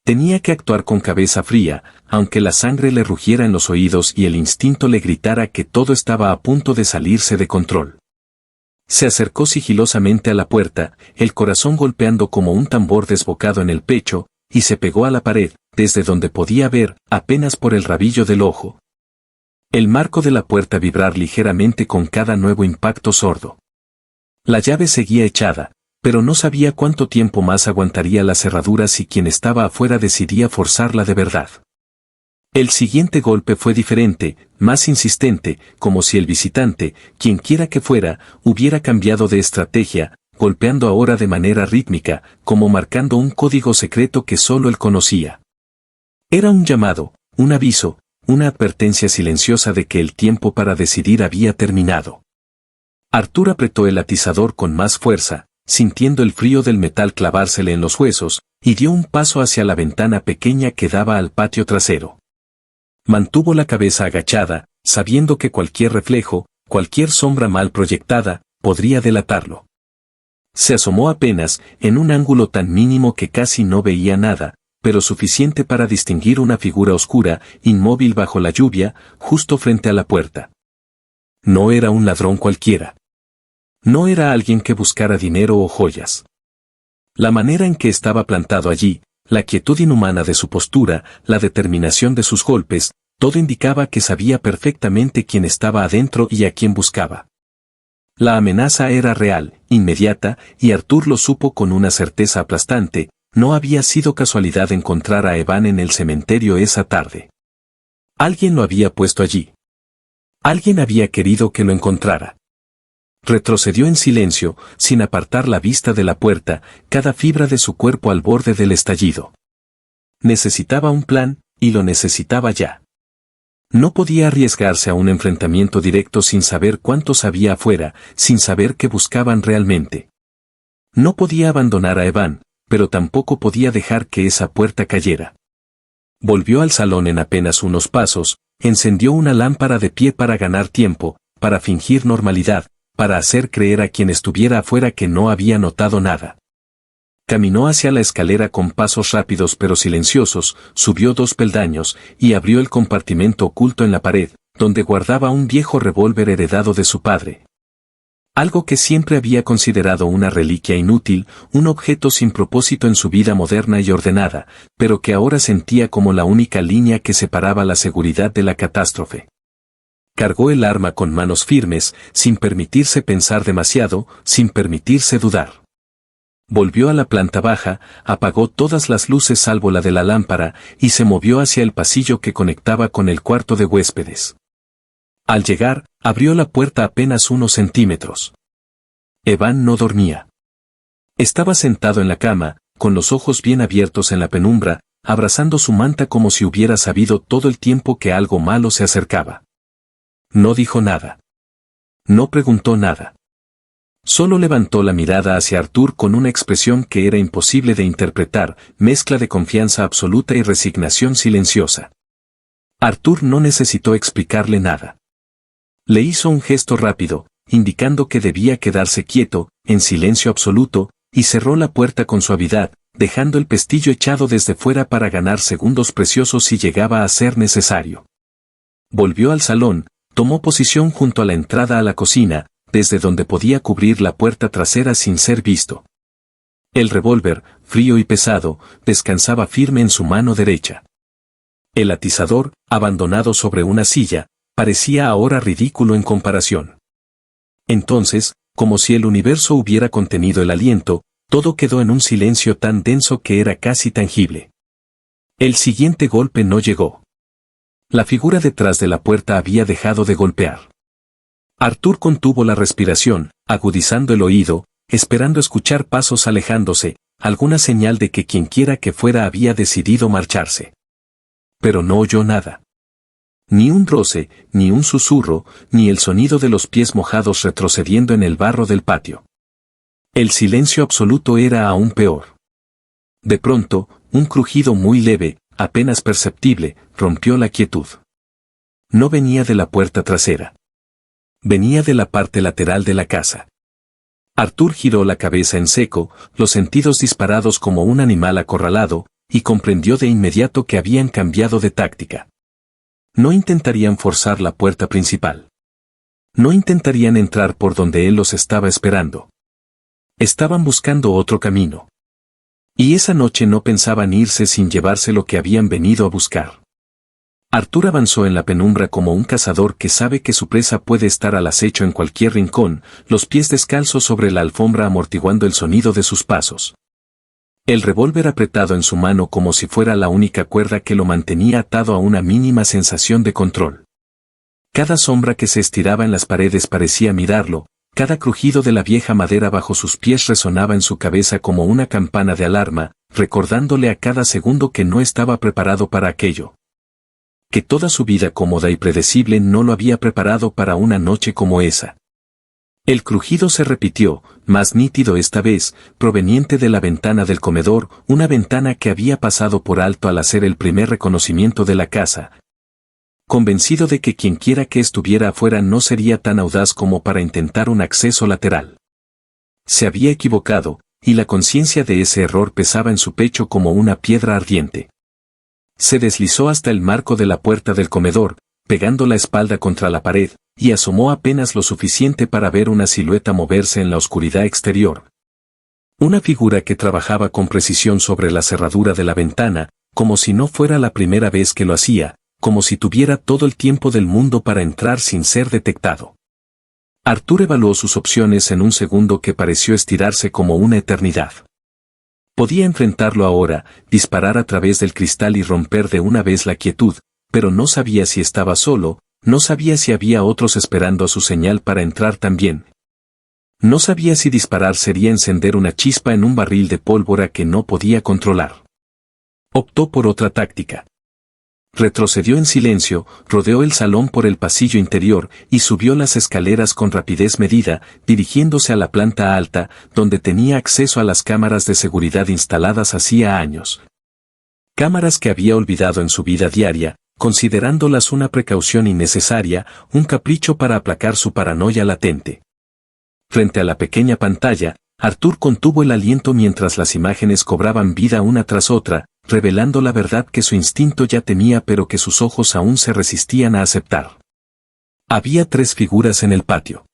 Tenía que actuar con cabeza fría, aunque la sangre le rugiera en los oídos y el instinto le gritara que todo estaba a punto de salirse de control. Se acercó sigilosamente a la puerta, el corazón golpeando como un tambor desbocado en el pecho, y se pegó a la pared, desde donde podía ver, apenas por el rabillo del ojo, el marco de la puerta vibrar ligeramente con cada nuevo impacto sordo. La llave seguía echada, pero no sabía cuánto tiempo más aguantaría la cerradura si quien estaba afuera decidía forzarla de verdad. El siguiente golpe fue diferente, más insistente, como si el visitante, quienquiera que fuera, hubiera cambiado de estrategia, golpeando ahora de manera rítmica, como marcando un código secreto que solo él conocía. Era un llamado, un aviso, una advertencia silenciosa de que el tiempo para decidir había terminado. Arthur apretó el atizador con más fuerza, sintiendo el frío del metal clavársele en los huesos, y dio un paso hacia la ventana pequeña que daba al patio trasero. Mantuvo la cabeza agachada, sabiendo que cualquier reflejo, cualquier sombra mal proyectada, podría delatarlo. Se asomó apenas, en un ángulo tan mínimo que casi no veía nada, pero suficiente para distinguir una figura oscura, inmóvil bajo la lluvia, justo frente a la puerta. No era un ladrón cualquiera. No era alguien que buscara dinero o joyas. La manera en que estaba plantado allí, la quietud inhumana de su postura, la determinación de sus golpes, todo indicaba que sabía perfectamente quién estaba adentro y a quién buscaba. La amenaza era real, inmediata, y Arthur lo supo con una certeza aplastante. No había sido casualidad encontrar a Evan en el cementerio esa tarde. Alguien lo había puesto allí. Alguien había querido que lo encontrara. Retrocedió en silencio, sin apartar la vista de la puerta, cada fibra de su cuerpo al borde del estallido. Necesitaba un plan, y lo necesitaba ya. No podía arriesgarse a un enfrentamiento directo sin saber cuántos había afuera, sin saber qué buscaban realmente. No podía abandonar a Evan, pero tampoco podía dejar que esa puerta cayera. Volvió al salón en apenas unos pasos, encendió una lámpara de pie para ganar tiempo, para fingir normalidad, para hacer creer a quien estuviera afuera que no había notado nada. Caminó hacia la escalera con pasos rápidos pero silenciosos, subió 2 peldaños, y abrió el compartimento oculto en la pared, donde guardaba un viejo revólver heredado de su padre. Algo que siempre había considerado una reliquia inútil, un objeto sin propósito en su vida moderna y ordenada, pero que ahora sentía como la única línea que separaba la seguridad de la catástrofe. Cargó el arma con manos firmes, sin permitirse pensar demasiado, sin permitirse dudar. Volvió a la planta baja, apagó todas las luces salvo la de la lámpara, y se movió hacia el pasillo que conectaba con el cuarto de huéspedes. Al llegar, abrió la puerta apenas unos centímetros. Evan no dormía. Estaba sentado en la cama, con los ojos bien abiertos en la penumbra, abrazando su manta como si hubiera sabido todo el tiempo que algo malo se acercaba. No dijo nada. No preguntó nada. Solo levantó la mirada hacia Arthur con una expresión que era imposible de interpretar, mezcla de confianza absoluta y resignación silenciosa. Arthur no necesitó explicarle nada. Le hizo un gesto rápido, indicando que debía quedarse quieto, en silencio absoluto, y cerró la puerta con suavidad, dejando el pestillo echado desde fuera para ganar segundos preciosos si llegaba a ser necesario. Volvió al salón, tomó posición junto a la entrada a la cocina, desde donde podía cubrir la puerta trasera sin ser visto. El revólver, frío y pesado, descansaba firme en su mano derecha. El atizador, abandonado sobre una silla, parecía ahora ridículo en comparación. Entonces, como si el universo hubiera contenido el aliento, todo quedó en un silencio tan denso que era casi tangible. El siguiente golpe no llegó. La figura detrás de la puerta había dejado de golpear. Arthur contuvo la respiración, agudizando el oído, esperando escuchar pasos alejándose, alguna señal de que quienquiera que fuera había decidido marcharse. Pero no oyó nada. Ni un roce, ni un susurro, ni el sonido de los pies mojados retrocediendo en el barro del patio. El silencio absoluto era aún peor. De pronto, un crujido muy leve, apenas perceptible, rompió la quietud. No venía de la puerta trasera. Venía de la parte lateral de la casa. Arthur giró la cabeza en seco, los sentidos disparados como un animal acorralado, y comprendió de inmediato que habían cambiado de táctica. No intentarían forzar la puerta principal. No intentarían entrar por donde él los estaba esperando. Estaban buscando otro camino. Y esa noche no pensaban irse sin llevarse lo que habían venido a buscar. Arthur avanzó en la penumbra como un cazador que sabe que su presa puede estar al acecho en cualquier rincón, los pies descalzos sobre la alfombra amortiguando el sonido de sus pasos. El revólver apretado en su mano como si fuera la única cuerda que lo mantenía atado a una mínima sensación de control. Cada sombra que se estiraba en las paredes parecía mirarlo, cada crujido de la vieja madera bajo sus pies resonaba en su cabeza como una campana de alarma, recordándole a cada segundo que no estaba preparado para aquello. Que toda su vida cómoda y predecible no lo había preparado para una noche como esa. El crujido se repitió, más nítido esta vez, proveniente de la ventana del comedor, una ventana que había pasado por alto al hacer el primer reconocimiento de la casa. Convencido de que quienquiera que estuviera afuera no sería tan audaz como para intentar un acceso lateral. Se había equivocado, y la conciencia de ese error pesaba en su pecho como una piedra ardiente. Se deslizó hasta el marco de la puerta del comedor, pegando la espalda contra la pared, y asomó apenas lo suficiente para ver una silueta moverse en la oscuridad exterior. Una figura que trabajaba con precisión sobre la cerradura de la ventana, como si no fuera la primera vez que lo hacía, como si tuviera todo el tiempo del mundo para entrar sin ser detectado. Arthur evaluó sus opciones en un segundo que pareció estirarse como una eternidad. Podía enfrentarlo ahora, disparar a través del cristal y romper de una vez la quietud, pero no sabía si estaba solo, no sabía si había otros esperando a su señal para entrar también. No sabía si disparar sería encender una chispa en un barril de pólvora que no podía controlar. Optó por otra táctica. Retrocedió en silencio, rodeó el salón por el pasillo interior y subió las escaleras con rapidez medida, dirigiéndose a la planta alta, donde tenía acceso a las cámaras de seguridad instaladas hacía años. Cámaras que había olvidado en su vida diaria, considerándolas una precaución innecesaria, un capricho para aplacar su paranoia latente. Frente a la pequeña pantalla, Arthur contuvo el aliento mientras las imágenes cobraban vida una tras otra, revelando la verdad que su instinto ya temía pero que sus ojos aún se resistían a aceptar. Había 3 figuras en el patio.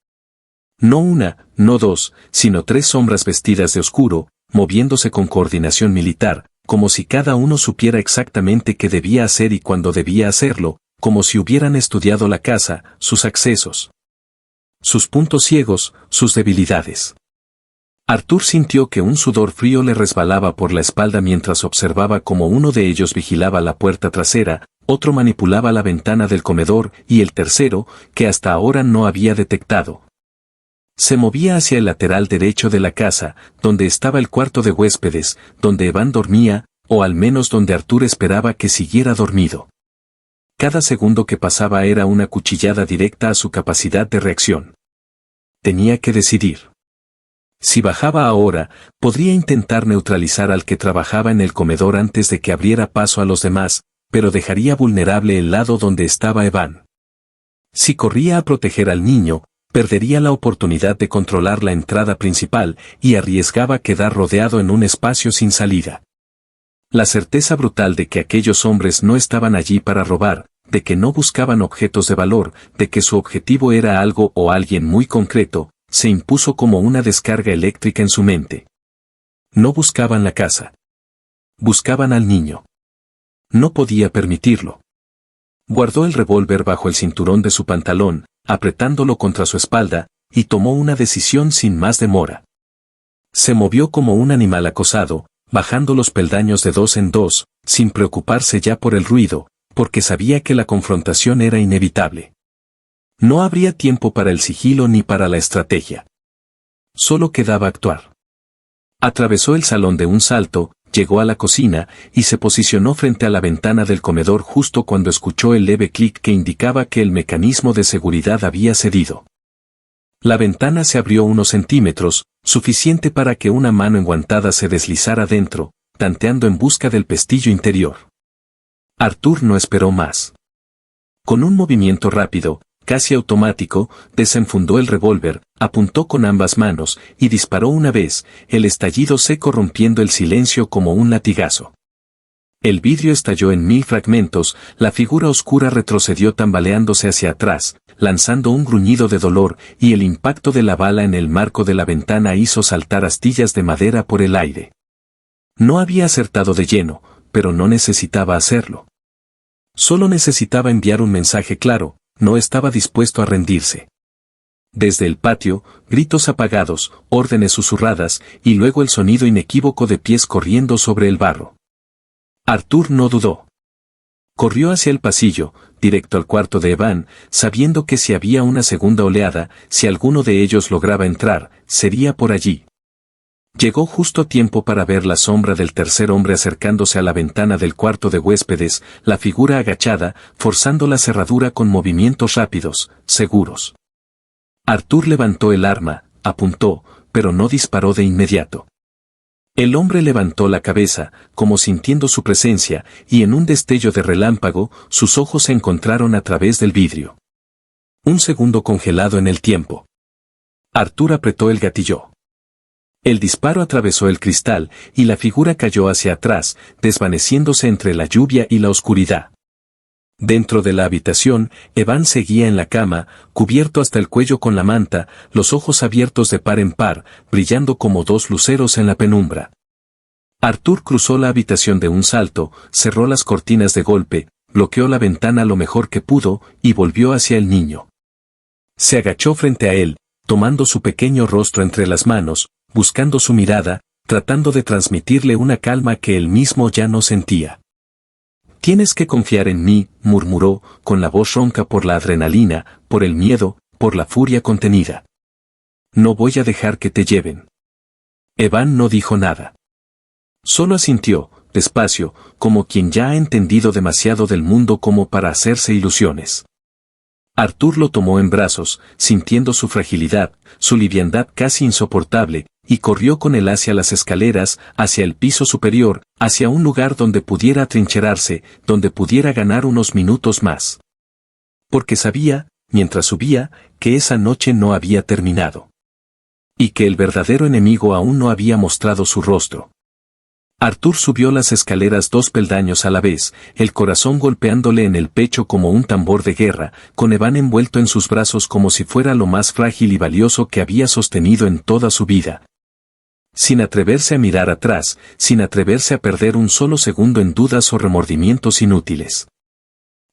No una, no 2, sino 3 sombras vestidas de oscuro, moviéndose con coordinación militar, como si cada uno supiera exactamente qué debía hacer y cuándo debía hacerlo, como si hubieran estudiado la casa, sus accesos, sus puntos ciegos, sus debilidades. Arthur sintió que un sudor frío le resbalaba por la espalda mientras observaba cómo uno de ellos vigilaba la puerta trasera, otro manipulaba la ventana del comedor y el tercero, que hasta ahora no había detectado, se movía hacia el lateral derecho de la casa, donde estaba el cuarto de huéspedes, donde Evan dormía, o al menos donde Arthur esperaba que siguiera dormido. Cada segundo que pasaba era una cuchillada directa a su capacidad de reacción. Tenía que decidir. Si bajaba ahora, podría intentar neutralizar al que trabajaba en el comedor antes de que abriera paso a los demás, pero dejaría vulnerable el lado donde estaba Evan. Si corría a proteger al niño, perdería la oportunidad de controlar la entrada principal y arriesgaba quedar rodeado en un espacio sin salida. La certeza brutal de que aquellos hombres no estaban allí para robar, de que no buscaban objetos de valor, de que su objetivo era algo o alguien muy concreto, se impuso como una descarga eléctrica en su mente. No buscaban la casa. Buscaban al niño. No podía permitirlo. Guardó el revólver bajo el cinturón de su pantalón, apretándolo contra su espalda, y tomó una decisión sin más demora. Se movió como un animal acosado, bajando los peldaños de 2 en 2, sin preocuparse ya por el ruido, porque sabía que la confrontación era inevitable. No habría tiempo para el sigilo ni para la estrategia. Solo quedaba actuar. Atravesó el salón de un salto, llegó a la cocina, y se posicionó frente a la ventana del comedor justo cuando escuchó el leve clic que indicaba que el mecanismo de seguridad había cedido. La ventana se abrió unos centímetros, suficiente para que una mano enguantada se deslizara dentro, tanteando en busca del pestillo interior. Arthur no esperó más. Con un movimiento rápido, casi automático, desenfundó el revólver, apuntó con ambas manos y disparó una vez, el estallido seco rompiendo el silencio como un latigazo. El vidrio estalló en 1000 fragmentos, la figura oscura retrocedió tambaleándose hacia atrás, lanzando un gruñido de dolor, y el impacto de la bala en el marco de la ventana hizo saltar astillas de madera por el aire. No había acertado de lleno, pero no necesitaba hacerlo. Solo necesitaba enviar un mensaje claro, no estaba dispuesto a rendirse. Desde el patio, gritos apagados, órdenes susurradas, y luego el sonido inequívoco de pies corriendo sobre el barro. Arthur no dudó. Corrió hacia el pasillo, directo al cuarto de Evan, sabiendo que si había una segunda oleada, si alguno de ellos lograba entrar, sería por allí. Llegó justo a tiempo para ver la sombra del tercer hombre acercándose a la ventana del cuarto de huéspedes, la figura agachada, forzando la cerradura con movimientos rápidos, seguros. Arthur levantó el arma, apuntó, pero no disparó de inmediato. El hombre levantó la cabeza, como sintiendo su presencia, y en un destello de relámpago, sus ojos se encontraron a través del vidrio. Un segundo congelado en el tiempo. Arthur apretó el gatillo. El disparo atravesó el cristal, y la figura cayó hacia atrás, desvaneciéndose entre la lluvia y la oscuridad. Dentro de la habitación, Evan seguía en la cama, cubierto hasta el cuello con la manta, los ojos abiertos de par en par, brillando como dos luceros en la penumbra. Arthur cruzó la habitación de un salto, cerró las cortinas de golpe, bloqueó la ventana lo mejor que pudo, y volvió hacia el niño. Se agachó frente a él, tomando su pequeño rostro entre las manos, buscando su mirada, tratando de transmitirle una calma que él mismo ya no sentía. «Tienes que confiar en mí», murmuró, con la voz ronca por la adrenalina, por el miedo, por la furia contenida. «No voy a dejar que te lleven». Evan no dijo nada. Solo asintió, despacio, como quien ya ha entendido demasiado del mundo como para hacerse ilusiones. Arthur lo tomó en brazos, sintiendo su fragilidad, su liviandad casi insoportable, y corrió con él hacia las escaleras, hacia el piso superior, hacia un lugar donde pudiera atrincherarse, donde pudiera ganar unos minutos más. Porque sabía, mientras subía, que esa noche no había terminado. Y que el verdadero enemigo aún no había mostrado su rostro. Arthur subió las escaleras 2 peldaños a la vez, el corazón golpeándole en el pecho como un tambor de guerra, con Evan envuelto en sus brazos como si fuera lo más frágil y valioso que había sostenido en toda su vida. Sin atreverse a mirar atrás, sin atreverse a perder un solo segundo en dudas o remordimientos inútiles.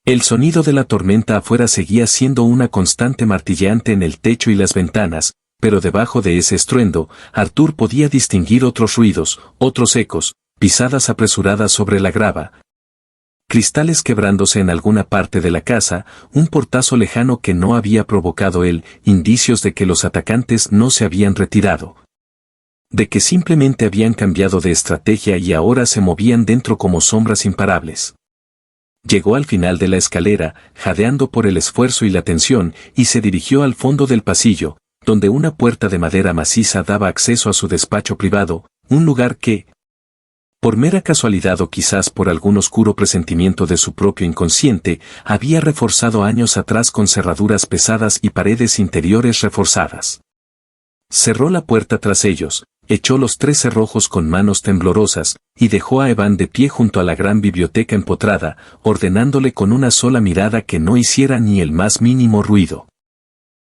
El sonido de la tormenta afuera seguía siendo una constante martilleante en el techo y las ventanas, pero debajo de ese estruendo, Arthur podía distinguir otros ruidos, otros ecos, pisadas apresuradas sobre la grava, cristales quebrándose en alguna parte de la casa, un portazo lejano que no había provocado él, indicios de que los atacantes no se habían retirado. De que simplemente habían cambiado de estrategia y ahora se movían dentro como sombras imparables. Llegó al final de la escalera, jadeando por el esfuerzo y la tensión, y se dirigió al fondo del pasillo, donde una puerta de madera maciza daba acceso a su despacho privado, un lugar que, por mera casualidad o quizás por algún oscuro presentimiento de su propio inconsciente, había reforzado años atrás con cerraduras pesadas y paredes interiores reforzadas. Cerró la puerta tras ellos, echó los 3 cerrojos con manos temblorosas, y dejó a Evan de pie junto a la gran biblioteca empotrada, ordenándole con una sola mirada que no hiciera ni el más mínimo ruido.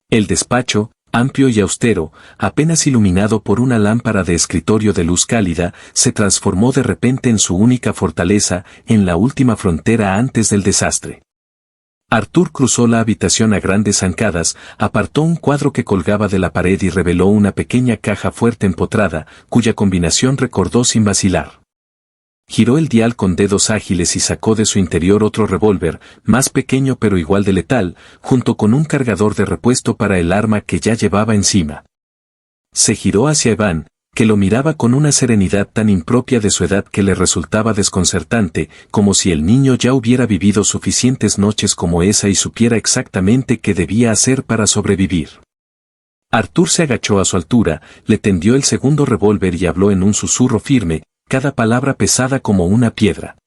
El despacho, amplio y austero, apenas iluminado por una lámpara de escritorio de luz cálida, se transformó de repente en su única fortaleza, en la última frontera antes del desastre. Arthur cruzó la habitación a grandes zancadas, apartó un cuadro que colgaba de la pared y reveló una pequeña caja fuerte empotrada, cuya combinación recordó sin vacilar. Giró el dial con dedos ágiles y sacó de su interior otro revólver, más pequeño pero igual de letal, junto con un cargador de repuesto para el arma que ya llevaba encima. Se giró hacia Evan, que lo miraba con una serenidad tan impropia de su edad que le resultaba desconcertante, como si el niño ya hubiera vivido suficientes noches como esa y supiera exactamente qué debía hacer para sobrevivir. Arthur se agachó a su altura, le tendió el segundo revólver y habló en un susurro firme, cada palabra pesada como una piedra.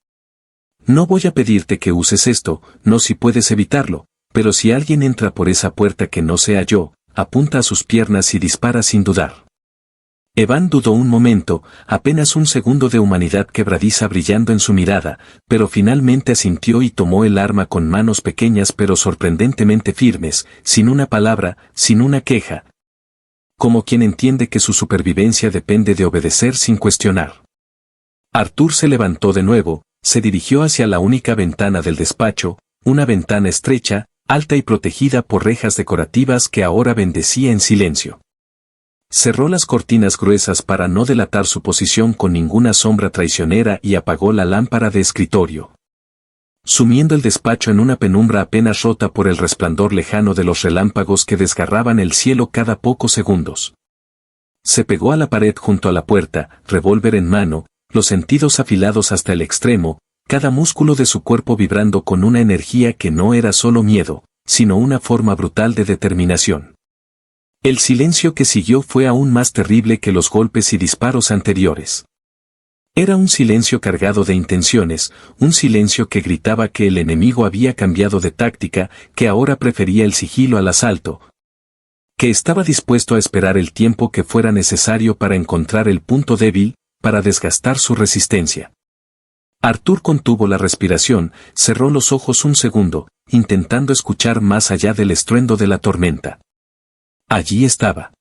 No voy a pedirte que uses esto, no si puedes evitarlo, pero si alguien entra por esa puerta que no sea yo, apunta a sus piernas y dispara sin dudar. Evan dudó un momento, apenas un segundo de humanidad quebradiza brillando en su mirada, pero finalmente asintió y tomó el arma con manos pequeñas pero sorprendentemente firmes, sin una palabra, sin una queja. Como quien entiende que su supervivencia depende de obedecer sin cuestionar. Arthur se levantó de nuevo, se dirigió hacia la única ventana del despacho, una ventana estrecha, alta y protegida por rejas decorativas que ahora bendecía en silencio. Cerró las cortinas gruesas para no delatar su posición con ninguna sombra traicionera y apagó la lámpara de escritorio. Sumiendo el despacho en una penumbra apenas rota por el resplandor lejano de los relámpagos que desgarraban el cielo cada pocos segundos. Se pegó a la pared junto a la puerta, revólver en mano, los sentidos afilados hasta el extremo, cada músculo de su cuerpo vibrando con una energía que no era solo miedo, sino una forma brutal de determinación. El silencio que siguió fue aún más terrible que los golpes y disparos anteriores. Era un silencio cargado de intenciones, un silencio que gritaba que el enemigo había cambiado de táctica, que ahora prefería el sigilo al asalto, que estaba dispuesto a esperar el tiempo que fuera necesario para encontrar el punto débil, para desgastar su resistencia. Arthur contuvo la respiración, cerró los ojos un segundo, intentando escuchar más allá del estruendo de la tormenta. Allí estaba.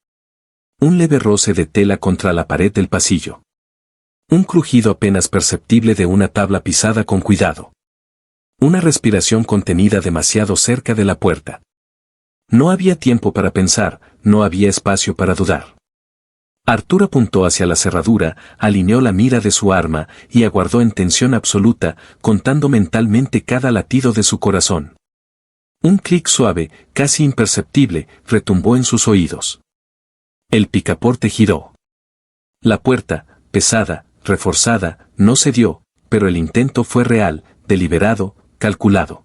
Un leve roce de tela contra la pared del pasillo. Un crujido apenas perceptible de una tabla pisada con cuidado. Una respiración contenida demasiado cerca de la puerta. No había tiempo para pensar, no había espacio para dudar. Arthur apuntó hacia la cerradura, alineó la mira de su arma y aguardó en tensión absoluta, contando mentalmente cada latido de su corazón. Un clic suave, casi imperceptible, retumbó en sus oídos. El picaporte giró. La puerta, pesada, reforzada, no cedió, pero el intento fue real, deliberado, calculado.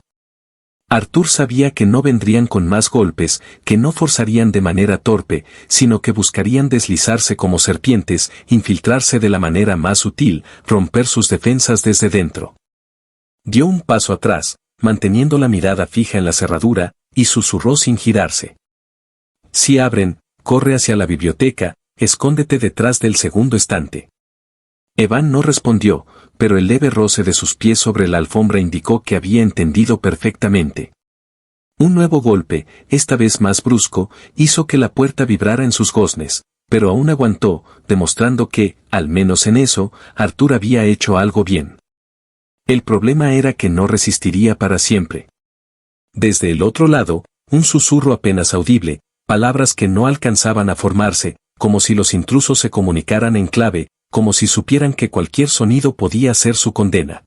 Arthur sabía que no vendrían con más golpes, que no forzarían de manera torpe, sino que buscarían deslizarse como serpientes, infiltrarse de la manera más sutil, romper sus defensas desde dentro. Dio un paso atrás, manteniendo la mirada fija en la cerradura, y susurró sin girarse. Si abren, corre hacia la biblioteca, escóndete detrás del segundo estante. Evan no respondió, pero el leve roce de sus pies sobre la alfombra indicó que había entendido perfectamente. Un nuevo golpe, esta vez más brusco, hizo que la puerta vibrara en sus goznes, pero aún aguantó, demostrando que, al menos en eso, Arthur había hecho algo bien. El problema era que no resistiría para siempre. Desde el otro lado, un susurro apenas audible, palabras que no alcanzaban a formarse, como si los intrusos se comunicaran en clave, como si supieran que cualquier sonido podía ser su condena.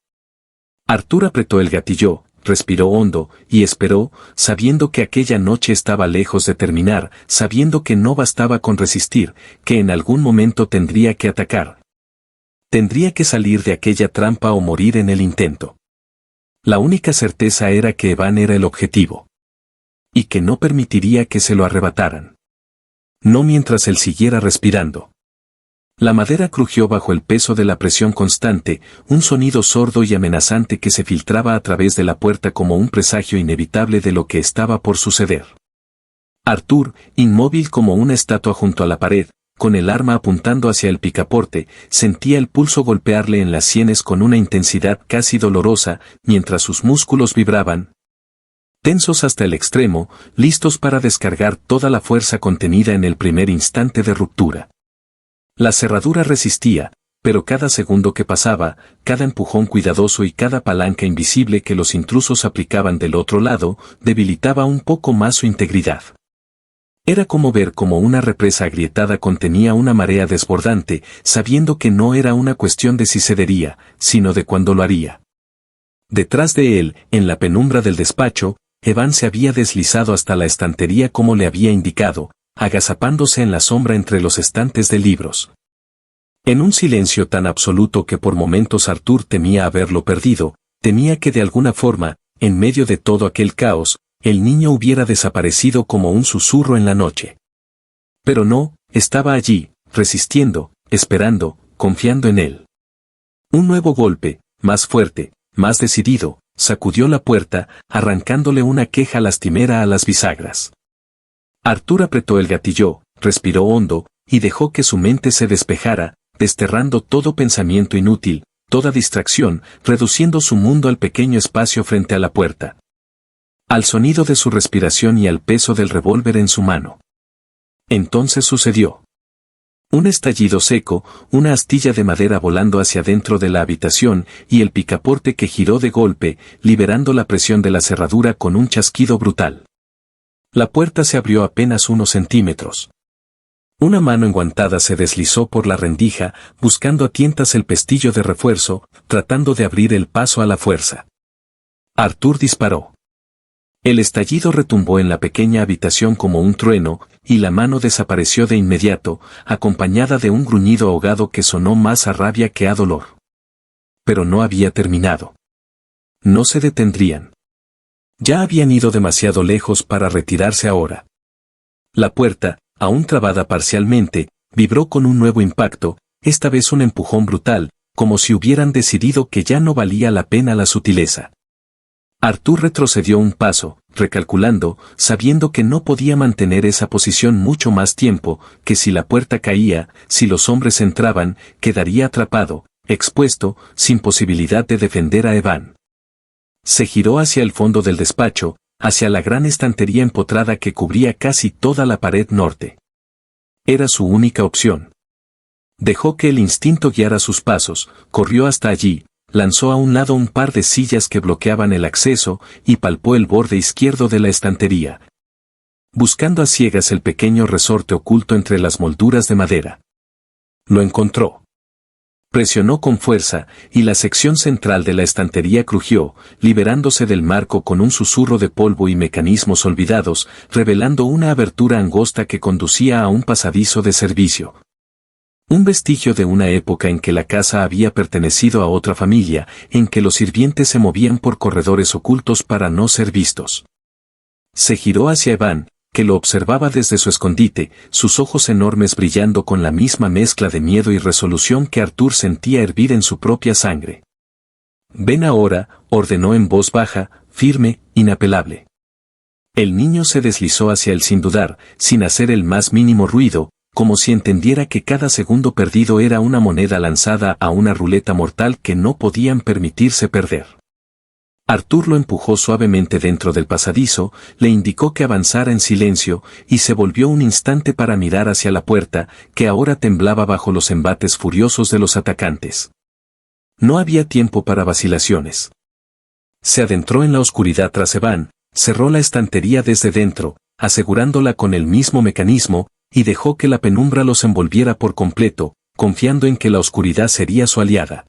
Arthur apretó el gatillo, respiró hondo, y esperó, sabiendo que aquella noche estaba lejos de terminar, sabiendo que no bastaba con resistir, que en algún momento tendría que atacar. Tendría que salir de aquella trampa o morir en el intento. La única certeza era que Evan era el objetivo. Y que no permitiría que se lo arrebataran. No mientras él siguiera respirando. La madera crujió bajo el peso de la presión constante, un sonido sordo y amenazante que se filtraba a través de la puerta como un presagio inevitable de lo que estaba por suceder. Arthur, inmóvil como una estatua junto a la pared, con el arma apuntando hacia el picaporte, sentía el pulso golpearle en las sienes con una intensidad casi dolorosa, mientras sus músculos vibraban, tensos hasta el extremo, listos para descargar toda la fuerza contenida en el primer instante de ruptura. La cerradura resistía, pero cada segundo que pasaba, cada empujón cuidadoso y cada palanca invisible que los intrusos aplicaban del otro lado, debilitaba un poco más su integridad. Era como ver cómo una represa agrietada contenía una marea desbordante, sabiendo que no era una cuestión de si cedería, sino de cuándo lo haría. Detrás de él, en la penumbra del despacho, Evan se había deslizado hasta la estantería como le había indicado, agazapándose en la sombra entre los estantes de libros. En un silencio tan absoluto que por momentos Arthur temía haberlo perdido, temía que de alguna forma, en medio de todo aquel caos, el niño hubiera desaparecido como un susurro en la noche. Pero no, estaba allí, resistiendo, esperando, confiando en él. Un nuevo golpe, más fuerte, más decidido, sacudió la puerta, arrancándole una queja lastimera a las bisagras. Arthur apretó el gatillo, respiró hondo, y dejó que su mente se despejara, desterrando todo pensamiento inútil, toda distracción, reduciendo su mundo al pequeño espacio frente a la puerta. Al sonido de su respiración y al peso del revólver en su mano. Entonces sucedió. Un estallido seco, una astilla de madera volando hacia dentro de la habitación y el picaporte que giró de golpe, liberando la presión de la cerradura con un chasquido brutal. La puerta se abrió apenas unos centímetros. Una mano enguantada se deslizó por la rendija, buscando a tientas el pestillo de refuerzo, tratando de abrir el paso a la fuerza. Arthur disparó. El estallido retumbó en la pequeña habitación como un trueno, y la mano desapareció de inmediato, acompañada de un gruñido ahogado que sonó más a rabia que a dolor. Pero no había terminado. No se detendrían. Ya habían ido demasiado lejos para retirarse ahora. La puerta, aún trabada parcialmente, vibró con un nuevo impacto, esta vez un empujón brutal, como si hubieran decidido que ya no valía la pena la sutileza. Arthur retrocedió un paso, recalculando, sabiendo que no podía mantener esa posición mucho más tiempo, que si la puerta caía, si los hombres entraban, quedaría atrapado, expuesto, sin posibilidad de defender a Evan. Se giró hacia el fondo del despacho, hacia la gran estantería empotrada que cubría casi toda la pared norte. Era su única opción. Dejó que el instinto guiara sus pasos, corrió hasta allí, lanzó a un lado un par de sillas que bloqueaban el acceso y palpó el borde izquierdo de la estantería, buscando a ciegas el pequeño resorte oculto entre las molduras de madera. Lo encontró. Presionó con fuerza, y la sección central de la estantería crujió, liberándose del marco con un susurro de polvo y mecanismos olvidados, revelando una abertura angosta que conducía a un pasadizo de servicio. Un vestigio de una época en que la casa había pertenecido a otra familia, en que los sirvientes se movían por corredores ocultos para no ser vistos. Se giró hacia Evan, que lo observaba desde su escondite, sus ojos enormes brillando con la misma mezcla de miedo y resolución que Arthur sentía hervir en su propia sangre. «Ven ahora», ordenó en voz baja, firme, inapelable. El niño se deslizó hacia él sin dudar, sin hacer el más mínimo ruido, como si entendiera que cada segundo perdido era una moneda lanzada a una ruleta mortal que no podían permitirse perder. Arthur lo empujó suavemente dentro del pasadizo, le indicó que avanzara en silencio, y se volvió un instante para mirar hacia la puerta, que ahora temblaba bajo los embates furiosos de los atacantes. No había tiempo para vacilaciones. Se adentró en la oscuridad tras Evan, cerró la estantería desde dentro, asegurándola con el mismo mecanismo, y dejó que la penumbra los envolviera por completo, confiando en que la oscuridad sería su aliada.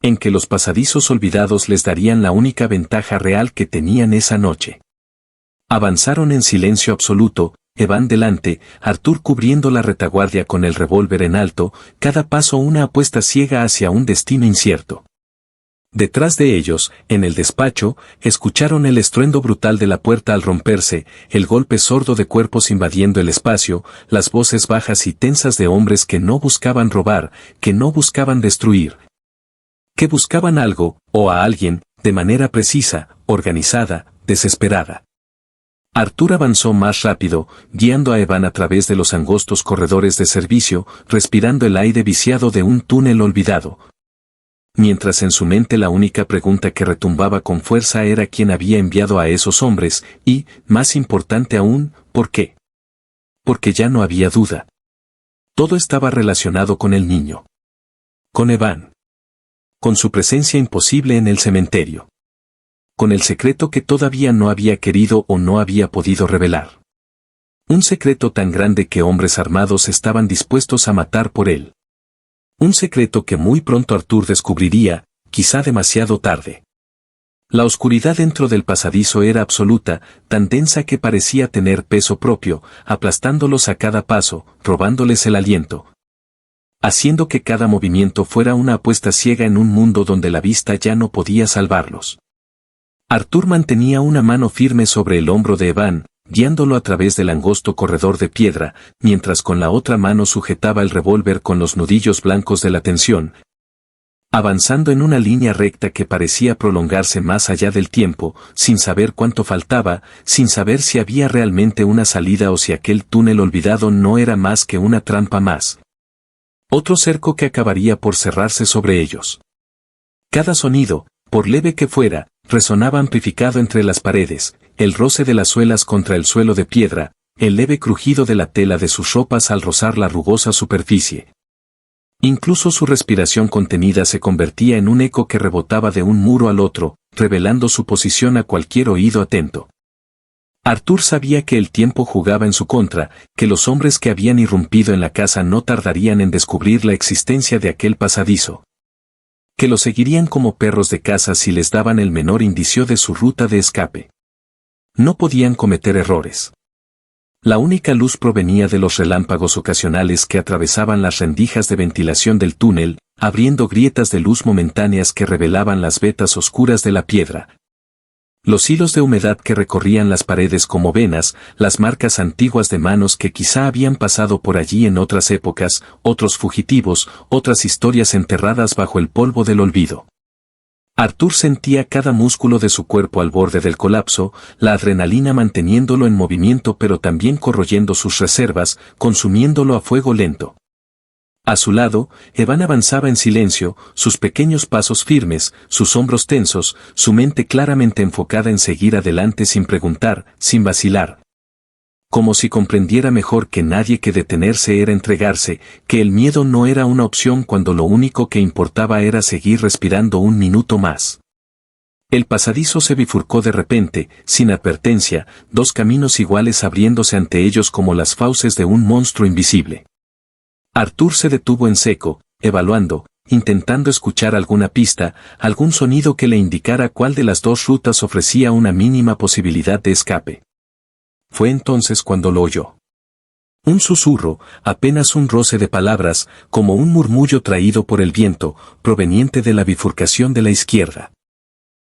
En que los pasadizos olvidados les darían la única ventaja real que tenían esa noche. Avanzaron en silencio absoluto, Evan delante, Arthur cubriendo la retaguardia con el revólver en alto, cada paso una apuesta ciega hacia un destino incierto. Detrás de ellos, en el despacho, escucharon el estruendo brutal de la puerta al romperse, el golpe sordo de cuerpos invadiendo el espacio, las voces bajas y tensas de hombres que no buscaban robar, que no buscaban destruir. Que buscaban algo, o a alguien, de manera precisa, organizada, desesperada. Arthur avanzó más rápido, guiando a Evan a través de los angostos corredores de servicio, respirando el aire viciado de un túnel olvidado. Mientras en su mente la única pregunta que retumbaba con fuerza era quién había enviado a esos hombres, y, más importante aún, ¿por qué? Porque ya no había duda. Todo estaba relacionado con el niño. Con Evan. Con su presencia imposible en el cementerio. Con el secreto que todavía no había querido o no había podido revelar. Un secreto tan grande que hombres armados estaban dispuestos a matar por él. Un secreto que muy pronto Arthur descubriría, quizá demasiado tarde. La oscuridad dentro del pasadizo era absoluta, tan densa que parecía tener peso propio, aplastándolos a cada paso, robándoles el aliento. Haciendo que cada movimiento fuera una apuesta ciega en un mundo donde la vista ya no podía salvarlos. Arthur mantenía una mano firme sobre el hombro de Evan, guiándolo a través del angosto corredor de piedra, mientras con la otra mano sujetaba el revólver con los nudillos blancos de la tensión. avanzando en una línea recta que parecía prolongarse más allá del tiempo, sin saber cuánto faltaba, sin saber si había realmente una salida o si aquel túnel olvidado no era más que una trampa más. Otro cerco que acabaría por cerrarse sobre ellos. Cada sonido, por leve que fuera, resonaba amplificado entre las paredes, el roce de las suelas contra el suelo de piedra, el leve crujido de la tela de sus ropas al rozar la rugosa superficie. Incluso su respiración contenida se convertía en un eco que rebotaba de un muro al otro, revelando su posición a cualquier oído atento. Arthur sabía que el tiempo jugaba en su contra, que los hombres que habían irrumpido en la casa no tardarían en descubrir la existencia de aquel pasadizo. Que lo seguirían como perros de caza si les daban el menor indicio de su ruta de escape. No podían cometer errores. La única luz provenía de los relámpagos ocasionales que atravesaban las rendijas de ventilación del túnel, abriendo grietas de luz momentáneas que revelaban las vetas oscuras de la piedra. Los hilos de humedad que recorrían las paredes como venas, las marcas antiguas de manos que quizá habían pasado por allí en otras épocas, otros fugitivos, otras historias enterradas bajo el polvo del olvido. Arthur sentía cada músculo de su cuerpo al borde del colapso, la adrenalina manteniéndolo en movimiento pero también corroyendo sus reservas, consumiéndolo a fuego lento. A su lado, Evan avanzaba en silencio, sus pequeños pasos firmes, sus hombros tensos, su mente claramente enfocada en seguir adelante sin preguntar, sin vacilar. Como si comprendiera mejor que nadie que detenerse era entregarse, que el miedo no era una opción cuando lo único que importaba era seguir respirando un minuto más. El pasadizo se bifurcó de repente, sin advertencia, dos caminos iguales abriéndose ante ellos como las fauces de un monstruo invisible. Arthur se detuvo en seco, evaluando, intentando escuchar alguna pista, algún sonido que le indicara cuál de las dos rutas ofrecía una mínima posibilidad de escape. Fue entonces cuando lo oyó. Un susurro, apenas un roce de palabras, como un murmullo traído por el viento, proveniente de la bifurcación de la izquierda.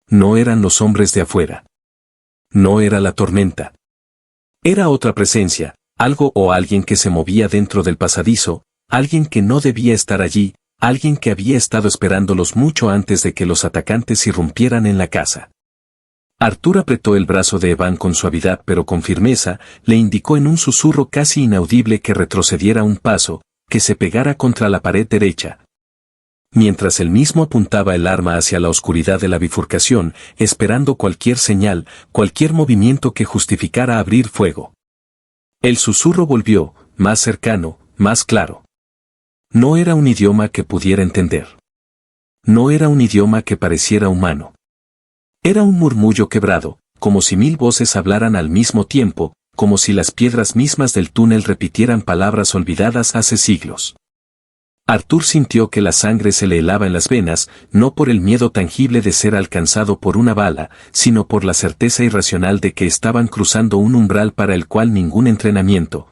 No eran los hombres de afuera. No era la tormenta. Era otra presencia, algo o alguien que se movía dentro del pasadizo, alguien que no debía estar allí, alguien que había estado esperándolos mucho antes de que los atacantes irrumpieran en la casa. Arthur apretó el brazo de Evan con suavidad pero con firmeza, le indicó en un susurro casi inaudible que retrocediera un paso, que se pegara contra la pared derecha. Mientras él mismo apuntaba el arma hacia la oscuridad de la bifurcación, esperando cualquier señal, cualquier movimiento que justificara abrir fuego. El susurro volvió, más cercano, más claro. No era un idioma que pudiera entender. No era un idioma que pareciera humano. Era un murmullo quebrado, como si 1000 voces hablaran al mismo tiempo, como si las piedras mismas del túnel repitieran palabras olvidadas hace siglos. Arthur sintió que la sangre se le helaba en las venas, no por el miedo tangible de ser alcanzado por una bala, sino por la certeza irracional de que estaban cruzando un umbral para el cual ningún entrenamiento,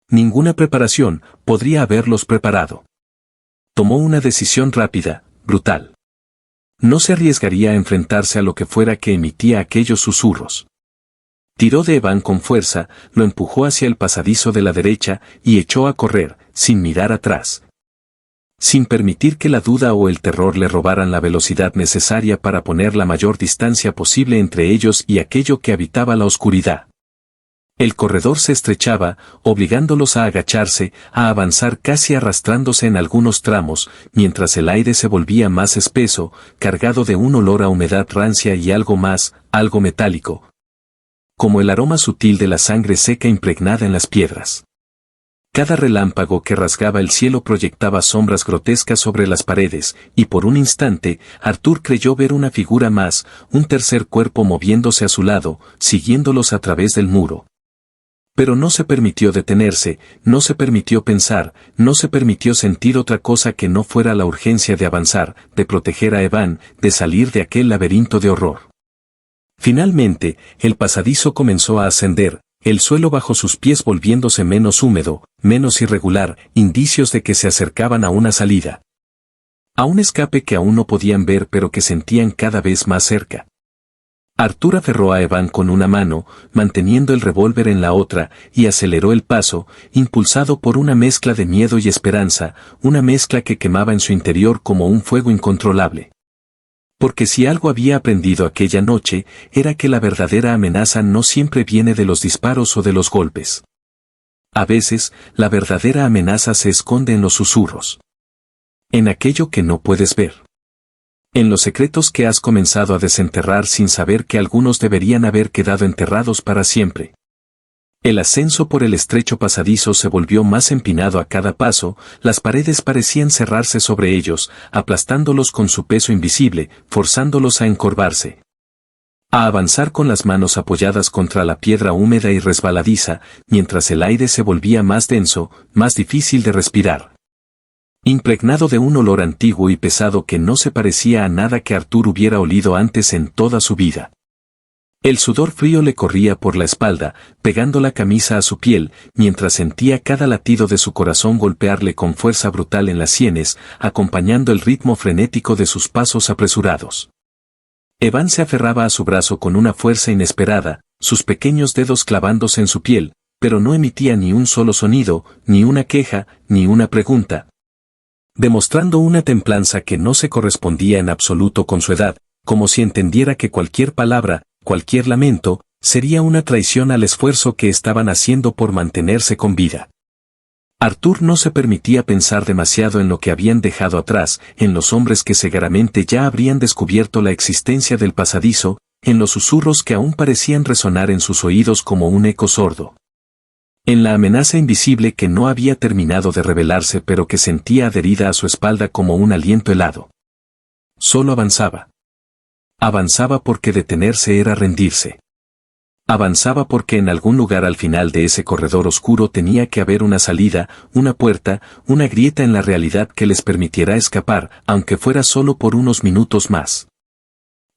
ninguna preparación, podría haberlos preparado. Tomó una decisión rápida, brutal. No se arriesgaría a enfrentarse a lo que fuera que emitía aquellos susurros. Tiró de Evan con fuerza, lo empujó hacia el pasadizo de la derecha y echó a correr, sin mirar atrás. Sin permitir que la duda o el terror le robaran la velocidad necesaria para poner la mayor distancia posible entre ellos y aquello que habitaba la oscuridad. El corredor se estrechaba, obligándolos a agacharse, a avanzar casi arrastrándose en algunos tramos, mientras el aire se volvía más espeso, cargado de un olor a humedad rancia y algo más, algo metálico. Como el aroma sutil de la sangre seca impregnada en las piedras. Cada relámpago que rasgaba el cielo proyectaba sombras grotescas sobre las paredes, y por un instante, Arthur creyó ver una figura más, un tercer cuerpo moviéndose a su lado, siguiéndolos a través del muro. Pero no se permitió detenerse, no se permitió pensar, no se permitió sentir otra cosa que no fuera la urgencia de avanzar, de proteger a Evan, de salir de aquel laberinto de horror. Finalmente, el pasadizo comenzó a ascender, el suelo bajo sus pies volviéndose menos húmedo, menos irregular, indicios de que se acercaban a una salida. A un escape que aún no podían ver pero que sentían cada vez más cerca. Arthur aferró a Evan con una mano, manteniendo el revólver en la otra, y aceleró el paso, impulsado por una mezcla de miedo y esperanza, una mezcla que quemaba en su interior como un fuego incontrolable. Porque si algo había aprendido aquella noche, era que la verdadera amenaza no siempre viene de los disparos o de los golpes. A veces, la verdadera amenaza se esconde en los susurros. En aquello que no puedes ver. En los secretos que has comenzado a desenterrar sin saber que algunos deberían haber quedado enterrados para siempre. El ascenso por el estrecho pasadizo se volvió más empinado a cada paso, las paredes parecían cerrarse sobre ellos, aplastándolos con su peso invisible, forzándolos a encorvarse. A avanzar con las manos apoyadas contra la piedra húmeda y resbaladiza, mientras el aire se volvía más denso, más difícil de respirar. Impregnado de un olor antiguo y pesado que no se parecía a nada que Arthur hubiera olido antes en toda su vida. El sudor frío le corría por la espalda, pegando la camisa a su piel, mientras sentía cada latido de su corazón golpearle con fuerza brutal en las sienes, acompañando el ritmo frenético de sus pasos apresurados. Evan se aferraba a su brazo con una fuerza inesperada, sus pequeños dedos clavándose en su piel, pero no emitía ni un solo sonido, ni una queja, ni una pregunta. Demostrando una templanza que no se correspondía en absoluto con su edad, como si entendiera que cualquier palabra, cualquier lamento, sería una traición al esfuerzo que estaban haciendo por mantenerse con vida. Arthur no se permitía pensar demasiado en lo que habían dejado atrás, en los hombres que cegaramente ya habrían descubierto la existencia del pasadizo, en los susurros que aún parecían resonar en sus oídos como un eco sordo. En la amenaza invisible que no había terminado de revelarse pero que sentía adherida a su espalda como un aliento helado. Solo avanzaba. Avanzaba porque detenerse era rendirse. Avanzaba porque en algún lugar al final de ese corredor oscuro tenía que haber una salida, una puerta, una grieta en la realidad que les permitiera escapar, aunque fuera solo por unos minutos más.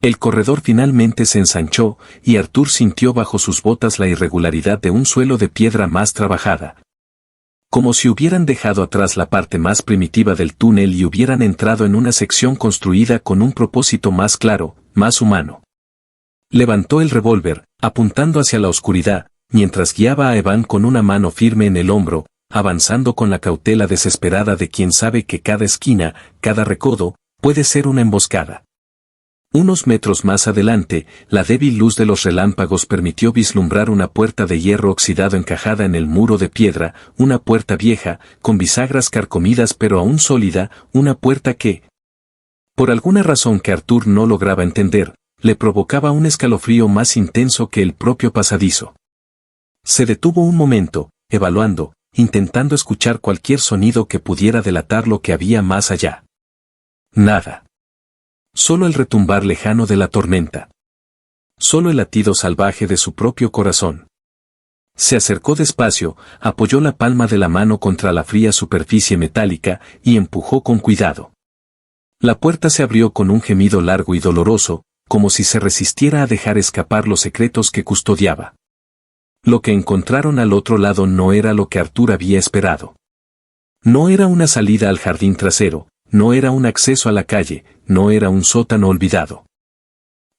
El corredor finalmente se ensanchó, y Arthur sintió bajo sus botas la irregularidad de un suelo de piedra más trabajada. Como si hubieran dejado atrás la parte más primitiva del túnel y hubieran entrado en una sección construida con un propósito más claro, más humano. Levantó el revólver, apuntando hacia la oscuridad, mientras guiaba a Evan con una mano firme en el hombro, avanzando con la cautela desesperada de quien sabe que cada esquina, cada recodo, puede ser una emboscada. Unos metros más adelante, la débil luz de los relámpagos permitió vislumbrar una puerta de hierro oxidado encajada en el muro de piedra, una puerta vieja, con bisagras carcomidas pero aún sólida, una puerta que, por alguna razón que Arthur no lograba entender, le provocaba un escalofrío más intenso que el propio pasadizo. Se detuvo un momento, evaluando, intentando escuchar cualquier sonido que pudiera delatar lo que había más allá. Nada. Solo el retumbar lejano de la tormenta. Solo el latido salvaje de su propio corazón. Se acercó despacio, apoyó la palma de la mano contra la fría superficie metálica y empujó con cuidado. La puerta se abrió con un gemido largo y doloroso, como si se resistiera a dejar escapar los secretos que custodiaba. Lo que encontraron al otro lado no era lo que Arthur había esperado. No era una salida al jardín trasero, no era un acceso a la calle, no era un sótano olvidado.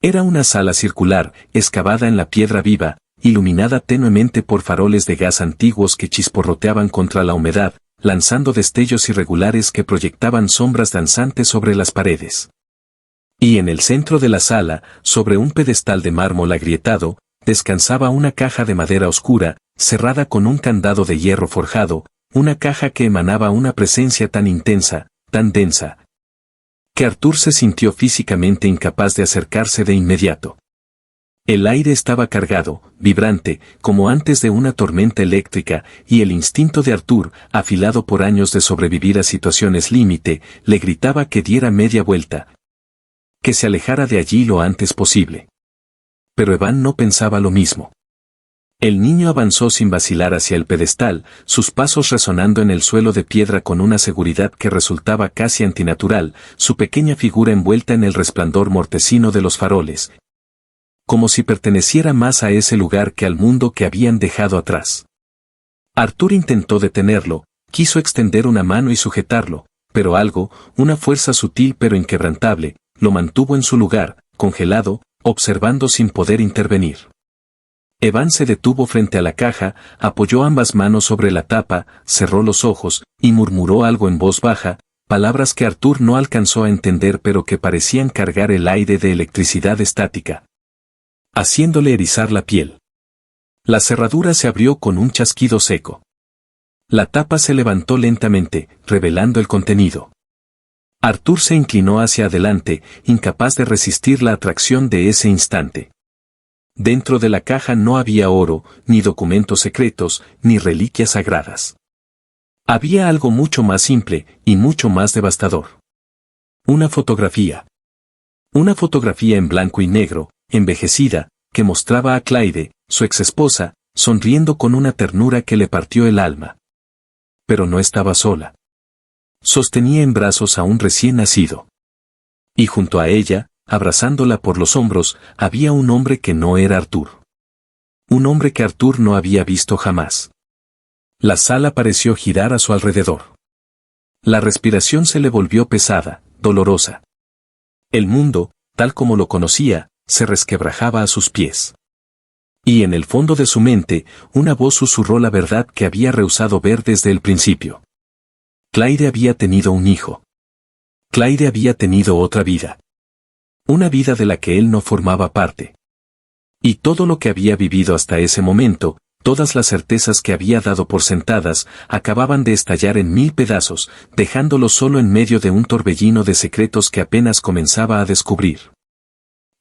Era una sala circular, excavada en la piedra viva, iluminada tenuemente por faroles de gas antiguos que chisporroteaban contra la humedad, lanzando destellos irregulares que proyectaban sombras danzantes sobre las paredes. Y en el centro de la sala, sobre un pedestal de mármol agrietado, descansaba una caja de madera oscura, cerrada con un candado de hierro forjado, una caja que emanaba una presencia tan intensa, tan densa, que Arthur se sintió físicamente incapaz de acercarse de inmediato. El aire estaba cargado, vibrante, como antes de una tormenta eléctrica, y el instinto de Arthur, afilado por años de sobrevivir a situaciones límite, le gritaba que diera media vuelta, que se alejara de allí lo antes posible. Pero Evan no pensaba lo mismo. El niño avanzó sin vacilar hacia el pedestal, sus pasos resonando en el suelo de piedra con una seguridad que resultaba casi antinatural, su pequeña figura envuelta en el resplandor mortecino de los faroles. Como si perteneciera más a ese lugar que al mundo que habían dejado atrás. Arthur intentó detenerlo, quiso extender una mano y sujetarlo, pero algo, una fuerza sutil pero inquebrantable, lo mantuvo en su lugar, congelado, observando sin poder intervenir. Evan se detuvo frente a la caja, apoyó ambas manos sobre la tapa, cerró los ojos, y murmuró algo en voz baja, palabras que Arthur no alcanzó a entender pero que parecían cargar el aire de electricidad estática, haciéndole erizar la piel. La cerradura se abrió con un chasquido seco. La tapa se levantó lentamente, revelando el contenido. Arthur se inclinó hacia adelante, incapaz de resistir la atracción de ese instante. Dentro de la caja no había oro, ni documentos secretos, ni reliquias sagradas. Había algo mucho más simple, y mucho más devastador. Una fotografía. Una fotografía en blanco y negro, envejecida, que mostraba a Claire, su exesposa, sonriendo con una ternura que le partió el alma. Pero no estaba sola. Sostenía en brazos a un recién nacido. Y junto a ella, abrazándola por los hombros, había un hombre que no era Arthur. Un hombre que Arthur no había visto jamás. La sala pareció girar a su alrededor. La respiración se le volvió pesada, dolorosa. El mundo, tal como lo conocía, se resquebrajaba a sus pies. Y en el fondo de su mente, una voz susurró la verdad que había rehusado ver desde el principio. Claire había tenido un hijo. Claire había tenido otra vida. Una vida de la que él no formaba parte. Y todo lo que había vivido hasta ese momento, todas las certezas que había dado por sentadas, acababan de estallar en 1000 pedazos, dejándolo solo en medio de un torbellino de secretos que apenas comenzaba a descubrir.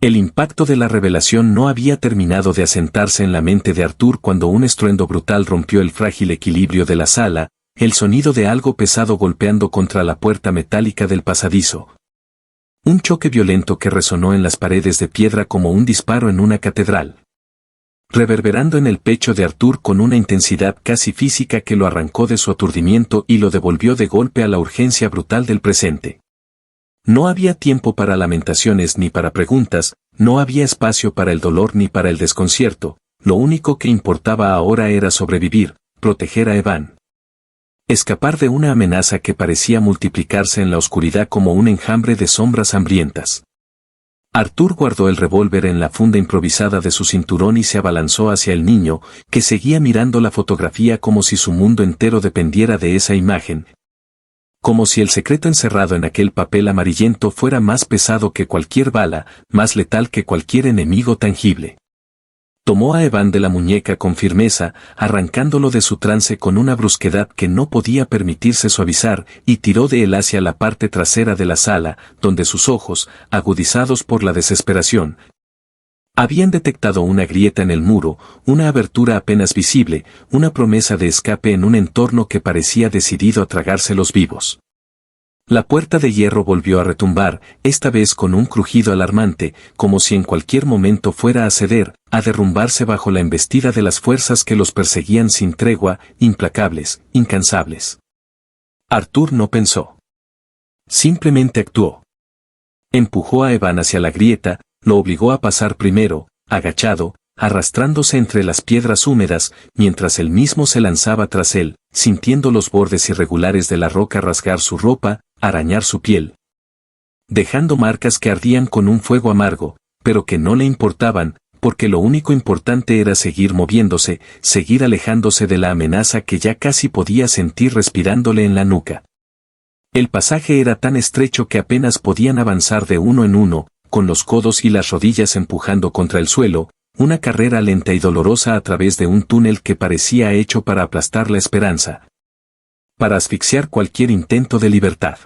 El impacto de la revelación no había terminado de asentarse en la mente de Arthur cuando un estruendo brutal rompió el frágil equilibrio de la sala, el sonido de algo pesado golpeando contra la puerta metálica del pasadizo. Un choque violento que resonó en las paredes de piedra como un disparo en una catedral. Reverberando en el pecho de Arthur con una intensidad casi física que lo arrancó de su aturdimiento y lo devolvió de golpe a la urgencia brutal del presente. No había tiempo para lamentaciones ni para preguntas, no había espacio para el dolor ni para el desconcierto, lo único que importaba ahora era sobrevivir, proteger a Evan. Escapar de una amenaza que parecía multiplicarse en la oscuridad como un enjambre de sombras hambrientas. Arthur guardó el revólver en la funda improvisada de su cinturón y se abalanzó hacia el niño, que seguía mirando la fotografía como si su mundo entero dependiera de esa imagen. Como si el secreto encerrado en aquel papel amarillento fuera más pesado que cualquier bala, más letal que cualquier enemigo tangible. Tomó a Evan de la muñeca con firmeza, arrancándolo de su trance con una brusquedad que no podía permitirse suavizar, y tiró de él hacia la parte trasera de la sala, donde sus ojos, agudizados por la desesperación, habían detectado una grieta en el muro, una abertura apenas visible, una promesa de escape en un entorno que parecía decidido a tragárselos vivos. La puerta de hierro volvió a retumbar, esta vez con un crujido alarmante, como si en cualquier momento fuera a ceder, a derrumbarse bajo la embestida de las fuerzas que los perseguían sin tregua, implacables, incansables. Arthur no pensó. Simplemente actuó. Empujó a Evan hacia la grieta, lo obligó a pasar primero, agachado, arrastrándose entre las piedras húmedas, mientras él mismo se lanzaba tras él, sintiendo los bordes irregulares de la roca rasgar su ropa, arañar su piel, dejando marcas que ardían con un fuego amargo, pero que no le importaban, porque lo único importante era seguir moviéndose, seguir alejándose de la amenaza que ya casi podía sentir respirándole en la nuca. El pasaje era tan estrecho que apenas podían avanzar de uno en uno, con los codos y las rodillas empujando contra el suelo, una carrera lenta y dolorosa a través de un túnel que parecía hecho para aplastar la esperanza, para asfixiar cualquier intento de libertad.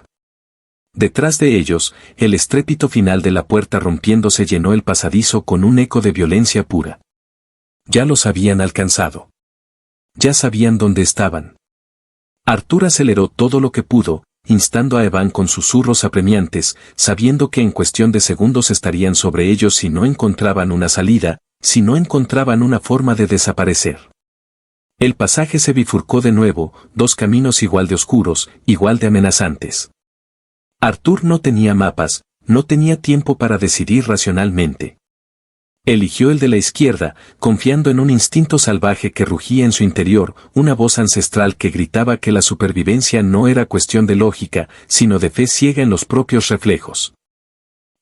Detrás de ellos, el estrépito final de la puerta rompiéndose llenó el pasadizo con un eco de violencia pura. Ya los habían alcanzado. Ya sabían dónde estaban. Arthur aceleró todo lo que pudo, instando a Evan con susurros apremiantes, sabiendo que en cuestión de segundos estarían sobre ellos si no encontraban una salida, si no encontraban una forma de desaparecer. El pasaje se bifurcó de nuevo, dos caminos igual de oscuros, igual de amenazantes. Arthur no tenía mapas, no tenía tiempo para decidir racionalmente. Eligió el de la izquierda, confiando en un instinto salvaje que rugía en su interior, una voz ancestral que gritaba que la supervivencia no era cuestión de lógica, sino de fe ciega en los propios reflejos.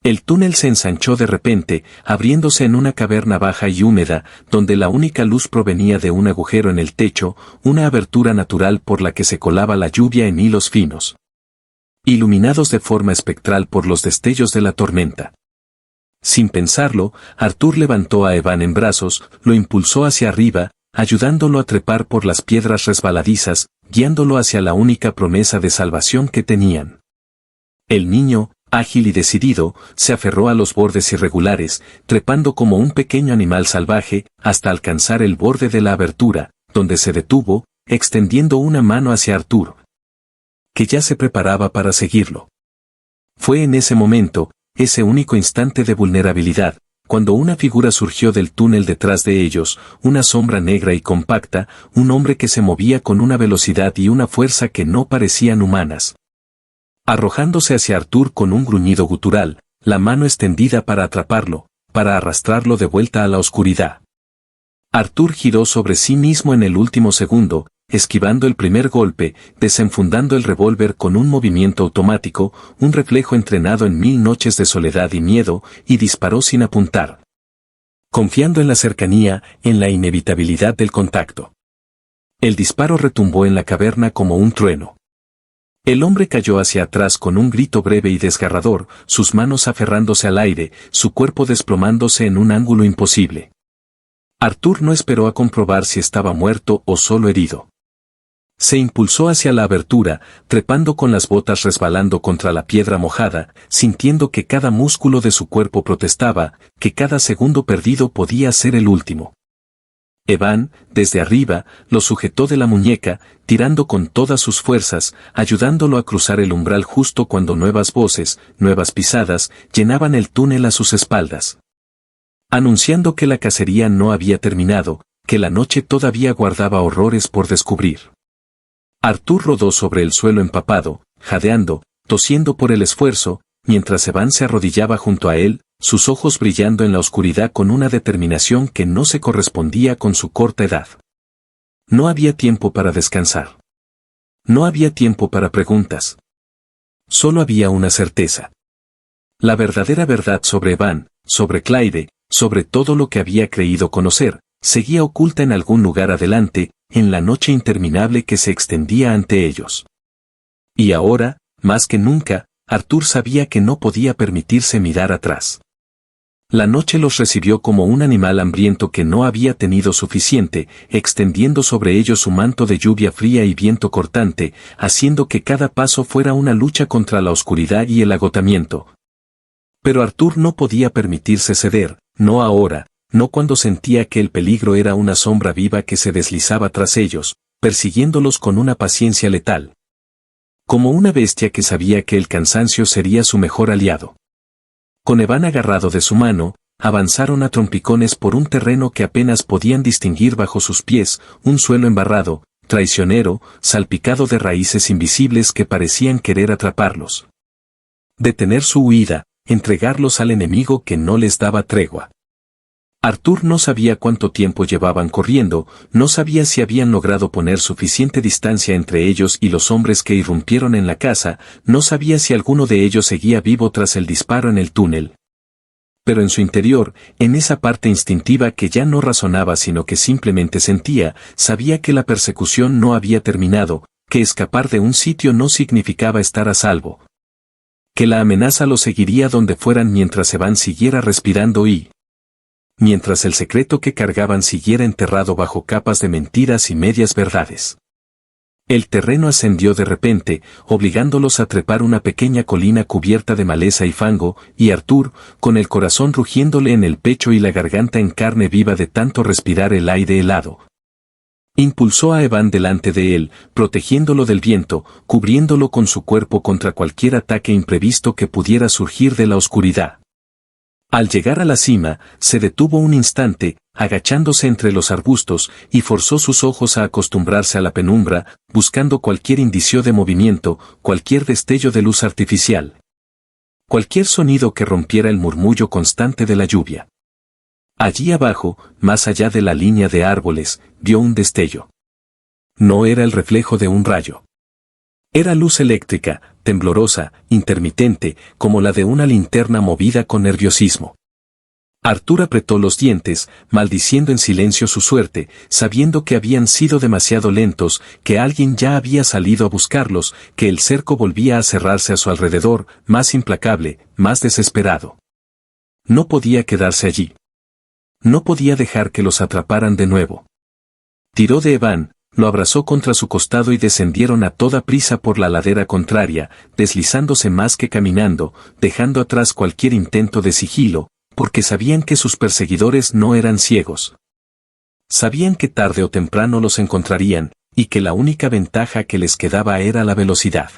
El túnel se ensanchó de repente, abriéndose en una caverna baja y húmeda, donde la única luz provenía de un agujero en el techo, una abertura natural por la que se colaba la lluvia en hilos finos, iluminados de forma espectral por los destellos de la tormenta. Sin pensarlo, Arthur levantó a Evan en brazos, lo impulsó hacia arriba, ayudándolo a trepar por las piedras resbaladizas, guiándolo hacia la única promesa de salvación que tenían. El niño, ágil y decidido, se aferró a los bordes irregulares, trepando como un pequeño animal salvaje, hasta alcanzar el borde de la abertura, donde se detuvo, extendiendo una mano hacia Arthur, que ya se preparaba para seguirlo. Fue en ese momento, ese único instante de vulnerabilidad, cuando una figura surgió del túnel detrás de ellos, una sombra negra y compacta, un hombre que se movía con una velocidad y una fuerza que no parecían humanas. Arrojándose hacia Arthur con un gruñido gutural, la mano extendida para atraparlo, para arrastrarlo de vuelta a la oscuridad. Arthur giró sobre sí mismo en el último segundo, esquivando el primer golpe, desenfundando el revólver con un movimiento automático, un reflejo entrenado en 1000 noches de soledad y miedo, y disparó sin apuntar, confiando en la cercanía, en la inevitabilidad del contacto. El disparo retumbó en la caverna como un trueno. El hombre cayó hacia atrás con un grito breve y desgarrador, sus manos aferrándose al aire, su cuerpo desplomándose en un ángulo imposible. Arthur no esperó a comprobar si estaba muerto o solo herido. Se impulsó hacia la abertura, trepando con las botas resbalando contra la piedra mojada, sintiendo que cada músculo de su cuerpo protestaba, que cada segundo perdido podía ser el último. Evan, desde arriba, lo sujetó de la muñeca, tirando con todas sus fuerzas, ayudándolo a cruzar el umbral justo cuando nuevas voces, nuevas pisadas, llenaban el túnel a sus espaldas, anunciando que la cacería no había terminado, que la noche todavía guardaba horrores por descubrir. Arthur rodó sobre el suelo empapado, jadeando, tosiendo por el esfuerzo, mientras Evan se arrodillaba junto a él, sus ojos brillando en la oscuridad con una determinación que no se correspondía con su corta edad. No había tiempo para descansar. No había tiempo para preguntas. Solo había una certeza. La verdadera verdad sobre Evan, sobre Clyde, sobre todo lo que había creído conocer, seguía oculta en algún lugar adelante, en la noche interminable que se extendía ante ellos. Y ahora, más que nunca, Arthur sabía que no podía permitirse mirar atrás. La noche los recibió como un animal hambriento que no había tenido suficiente, extendiendo sobre ellos su manto de lluvia fría y viento cortante, haciendo que cada paso fuera una lucha contra la oscuridad y el agotamiento. Pero Arthur no podía permitirse ceder, no ahora, no cuando sentía que el peligro era una sombra viva que se deslizaba tras ellos, persiguiéndolos con una paciencia letal. Como una bestia que sabía que el cansancio sería su mejor aliado. Con Evan agarrado de su mano, avanzaron a trompicones por un terreno que apenas podían distinguir bajo sus pies, un suelo embarrado, traicionero, salpicado de raíces invisibles que parecían querer atraparlos. Detener su huida, entregarlos al enemigo que no les daba tregua. Arthur no sabía cuánto tiempo llevaban corriendo, no sabía si habían logrado poner suficiente distancia entre ellos y los hombres que irrumpieron en la casa, no sabía si alguno de ellos seguía vivo tras el disparo en el túnel. Pero en su interior, en esa parte instintiva que ya no razonaba sino que simplemente sentía, sabía que la persecución no había terminado, que escapar de un sitio no significaba estar a salvo. Que la amenaza los seguiría donde fueran mientras Evan siguiera respirando y mientras el secreto que cargaban siguiera enterrado bajo capas de mentiras y medias verdades. El terreno ascendió de repente, obligándolos a trepar una pequeña colina cubierta de maleza y fango, y Arthur, con el corazón rugiéndole en el pecho y la garganta en carne viva de tanto respirar el aire helado, impulsó a Evan delante de él, protegiéndolo del viento, cubriéndolo con su cuerpo contra cualquier ataque imprevisto que pudiera surgir de la oscuridad. Al llegar a la cima, se detuvo un instante, agachándose entre los arbustos, y forzó sus ojos a acostumbrarse a la penumbra, buscando cualquier indicio de movimiento, cualquier destello de luz artificial. Cualquier sonido que rompiera el murmullo constante de la lluvia. Allí abajo, más allá de la línea de árboles, vio un destello. No era el reflejo de un rayo. Era luz eléctrica, temblorosa, intermitente, como la de una linterna movida con nerviosismo. Arthur apretó los dientes, maldiciendo en silencio su suerte, sabiendo que habían sido demasiado lentos, que alguien ya había salido a buscarlos, que el cerco volvía a cerrarse a su alrededor, más implacable, más desesperado. No podía quedarse allí. No podía dejar que los atraparan de nuevo. Tiró de Evan, lo abrazó contra su costado y descendieron a toda prisa por la ladera contraria, deslizándose más que caminando, dejando atrás cualquier intento de sigilo, porque sabían que sus perseguidores no eran ciegos. Sabían que tarde o temprano los encontrarían, y que la única ventaja que les quedaba era la velocidad.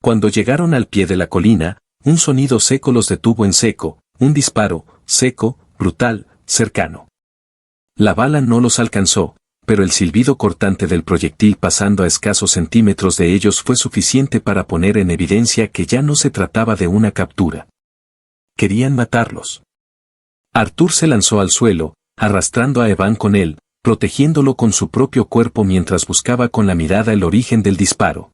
Cuando llegaron al pie de la colina, un sonido seco los detuvo en seco, un disparo, seco, brutal, cercano. La bala no los alcanzó, pero el silbido cortante del proyectil pasando a escasos centímetros de ellos fue suficiente para poner en evidencia que ya no se trataba de una captura. Querían matarlos. Arthur se lanzó al suelo, arrastrando a Evan con él, protegiéndolo con su propio cuerpo mientras buscaba con la mirada el origen del disparo.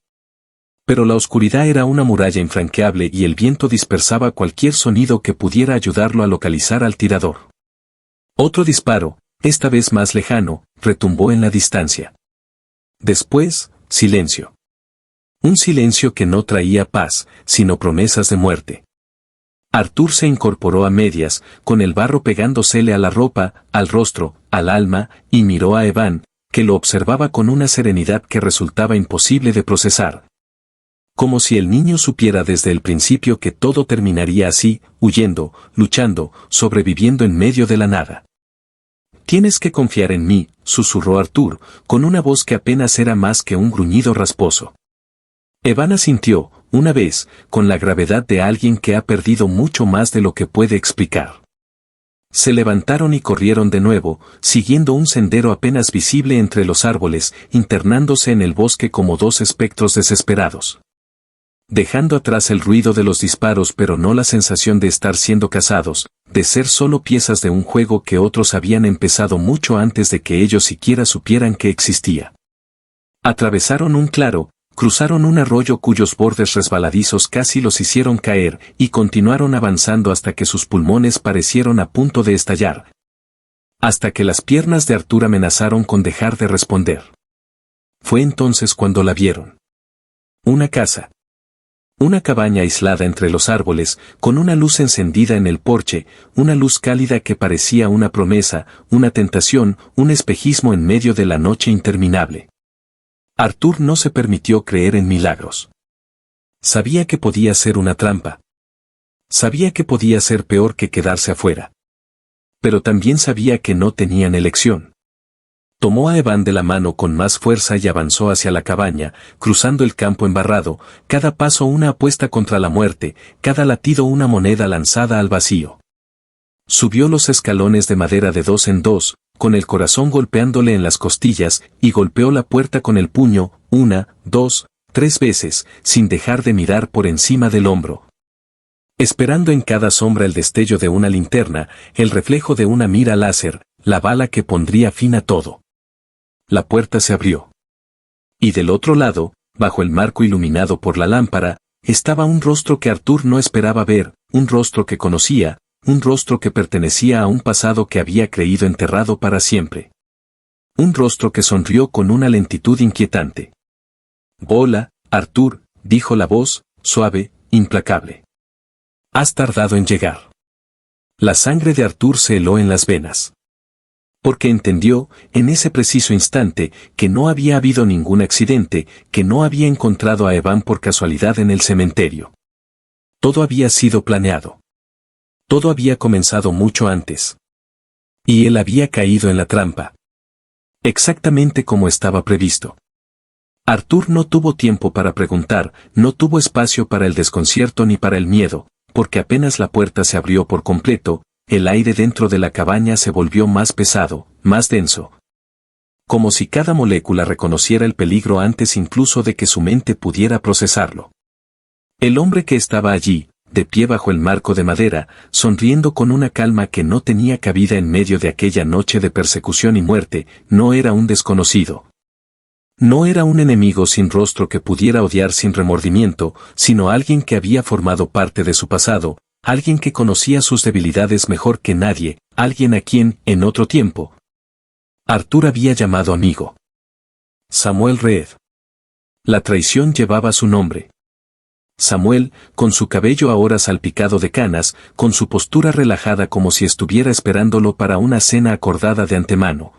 Pero la oscuridad era una muralla infranqueable y el viento dispersaba cualquier sonido que pudiera ayudarlo a localizar al tirador. Otro disparo, esta vez más lejano, retumbó en la distancia. Después, silencio. Un silencio que no traía paz, sino promesas de muerte. Arthur se incorporó a medias, con el barro pegándosele a la ropa, al rostro, al alma, y miró a Evan, que lo observaba con una serenidad que resultaba imposible de procesar. Como si el niño supiera desde el principio que todo terminaría así, huyendo, luchando, sobreviviendo en medio de la nada. «Tienes que confiar en mí», susurró Arthur, con una voz que apenas era más que un gruñido rasposo. Evan asintió, una vez, con la gravedad de alguien que ha perdido mucho más de lo que puede explicar. Se levantaron y corrieron de nuevo, siguiendo un sendero apenas visible entre los árboles, internándose en el bosque como dos espectros desesperados. Dejando atrás el ruido de los disparos pero no la sensación de estar siendo cazados, de ser solo piezas de un juego que otros habían empezado mucho antes de que ellos siquiera supieran que existía. Atravesaron un claro, cruzaron un arroyo cuyos bordes resbaladizos casi los hicieron caer, y continuaron avanzando hasta que sus pulmones parecieron a punto de estallar. Hasta que las piernas de Arthur amenazaron con dejar de responder. Fue entonces cuando la vieron. Una casa. Una cabaña aislada entre los árboles, con una luz encendida en el porche, una luz cálida que parecía una promesa, una tentación, un espejismo en medio de la noche interminable. Arthur no se permitió creer en milagros. Sabía que podía ser una trampa. Sabía que podía ser peor que quedarse afuera. Pero también sabía que no tenían elección. Tomó a Evan de la mano con más fuerza y avanzó hacia la cabaña, cruzando el campo embarrado, cada paso una apuesta contra la muerte, cada latido una moneda lanzada al vacío. Subió los escalones de madera de 2 en 2, con el corazón golpeándole en las costillas, y golpeó la puerta con el puño, 1, 2, 3 veces, sin dejar de mirar por encima del hombro. Esperando en cada sombra el destello de una linterna, el reflejo de una mira láser, la bala que pondría fin a todo. La puerta se abrió. Y del otro lado, bajo el marco iluminado por la lámpara, estaba un rostro que Arthur no esperaba ver, un rostro que conocía, un rostro que pertenecía a un pasado que había creído enterrado para siempre. Un rostro que sonrió con una lentitud inquietante. «Hola, Arthur», dijo la voz, suave, implacable. «Has tardado en llegar». La sangre de Arthur se heló en las venas. Porque entendió, en ese preciso instante, que no había habido ningún accidente, que no había encontrado a Evan por casualidad en el cementerio. Todo había sido planeado. Todo había comenzado mucho antes. Y él había caído en la trampa. Exactamente como estaba previsto. Arthur no tuvo tiempo para preguntar, no tuvo espacio para el desconcierto ni para el miedo, porque apenas la puerta se abrió por completo, el aire dentro de la cabaña se volvió más pesado, más denso. Como si cada molécula reconociera el peligro antes incluso de que su mente pudiera procesarlo. El hombre que estaba allí, de pie bajo el marco de madera, sonriendo con una calma que no tenía cabida en medio de aquella noche de persecución y muerte, no era un desconocido. No era un enemigo sin rostro que pudiera odiar sin remordimiento, sino alguien que había formado parte de su pasado, alguien que conocía sus debilidades mejor que nadie, alguien a quien, en otro tiempo, Arthur había llamado amigo. Samuel Reed. La traición llevaba su nombre. Samuel, con su cabello ahora salpicado de canas, con su postura relajada como si estuviera esperándolo para una cena acordada de antemano.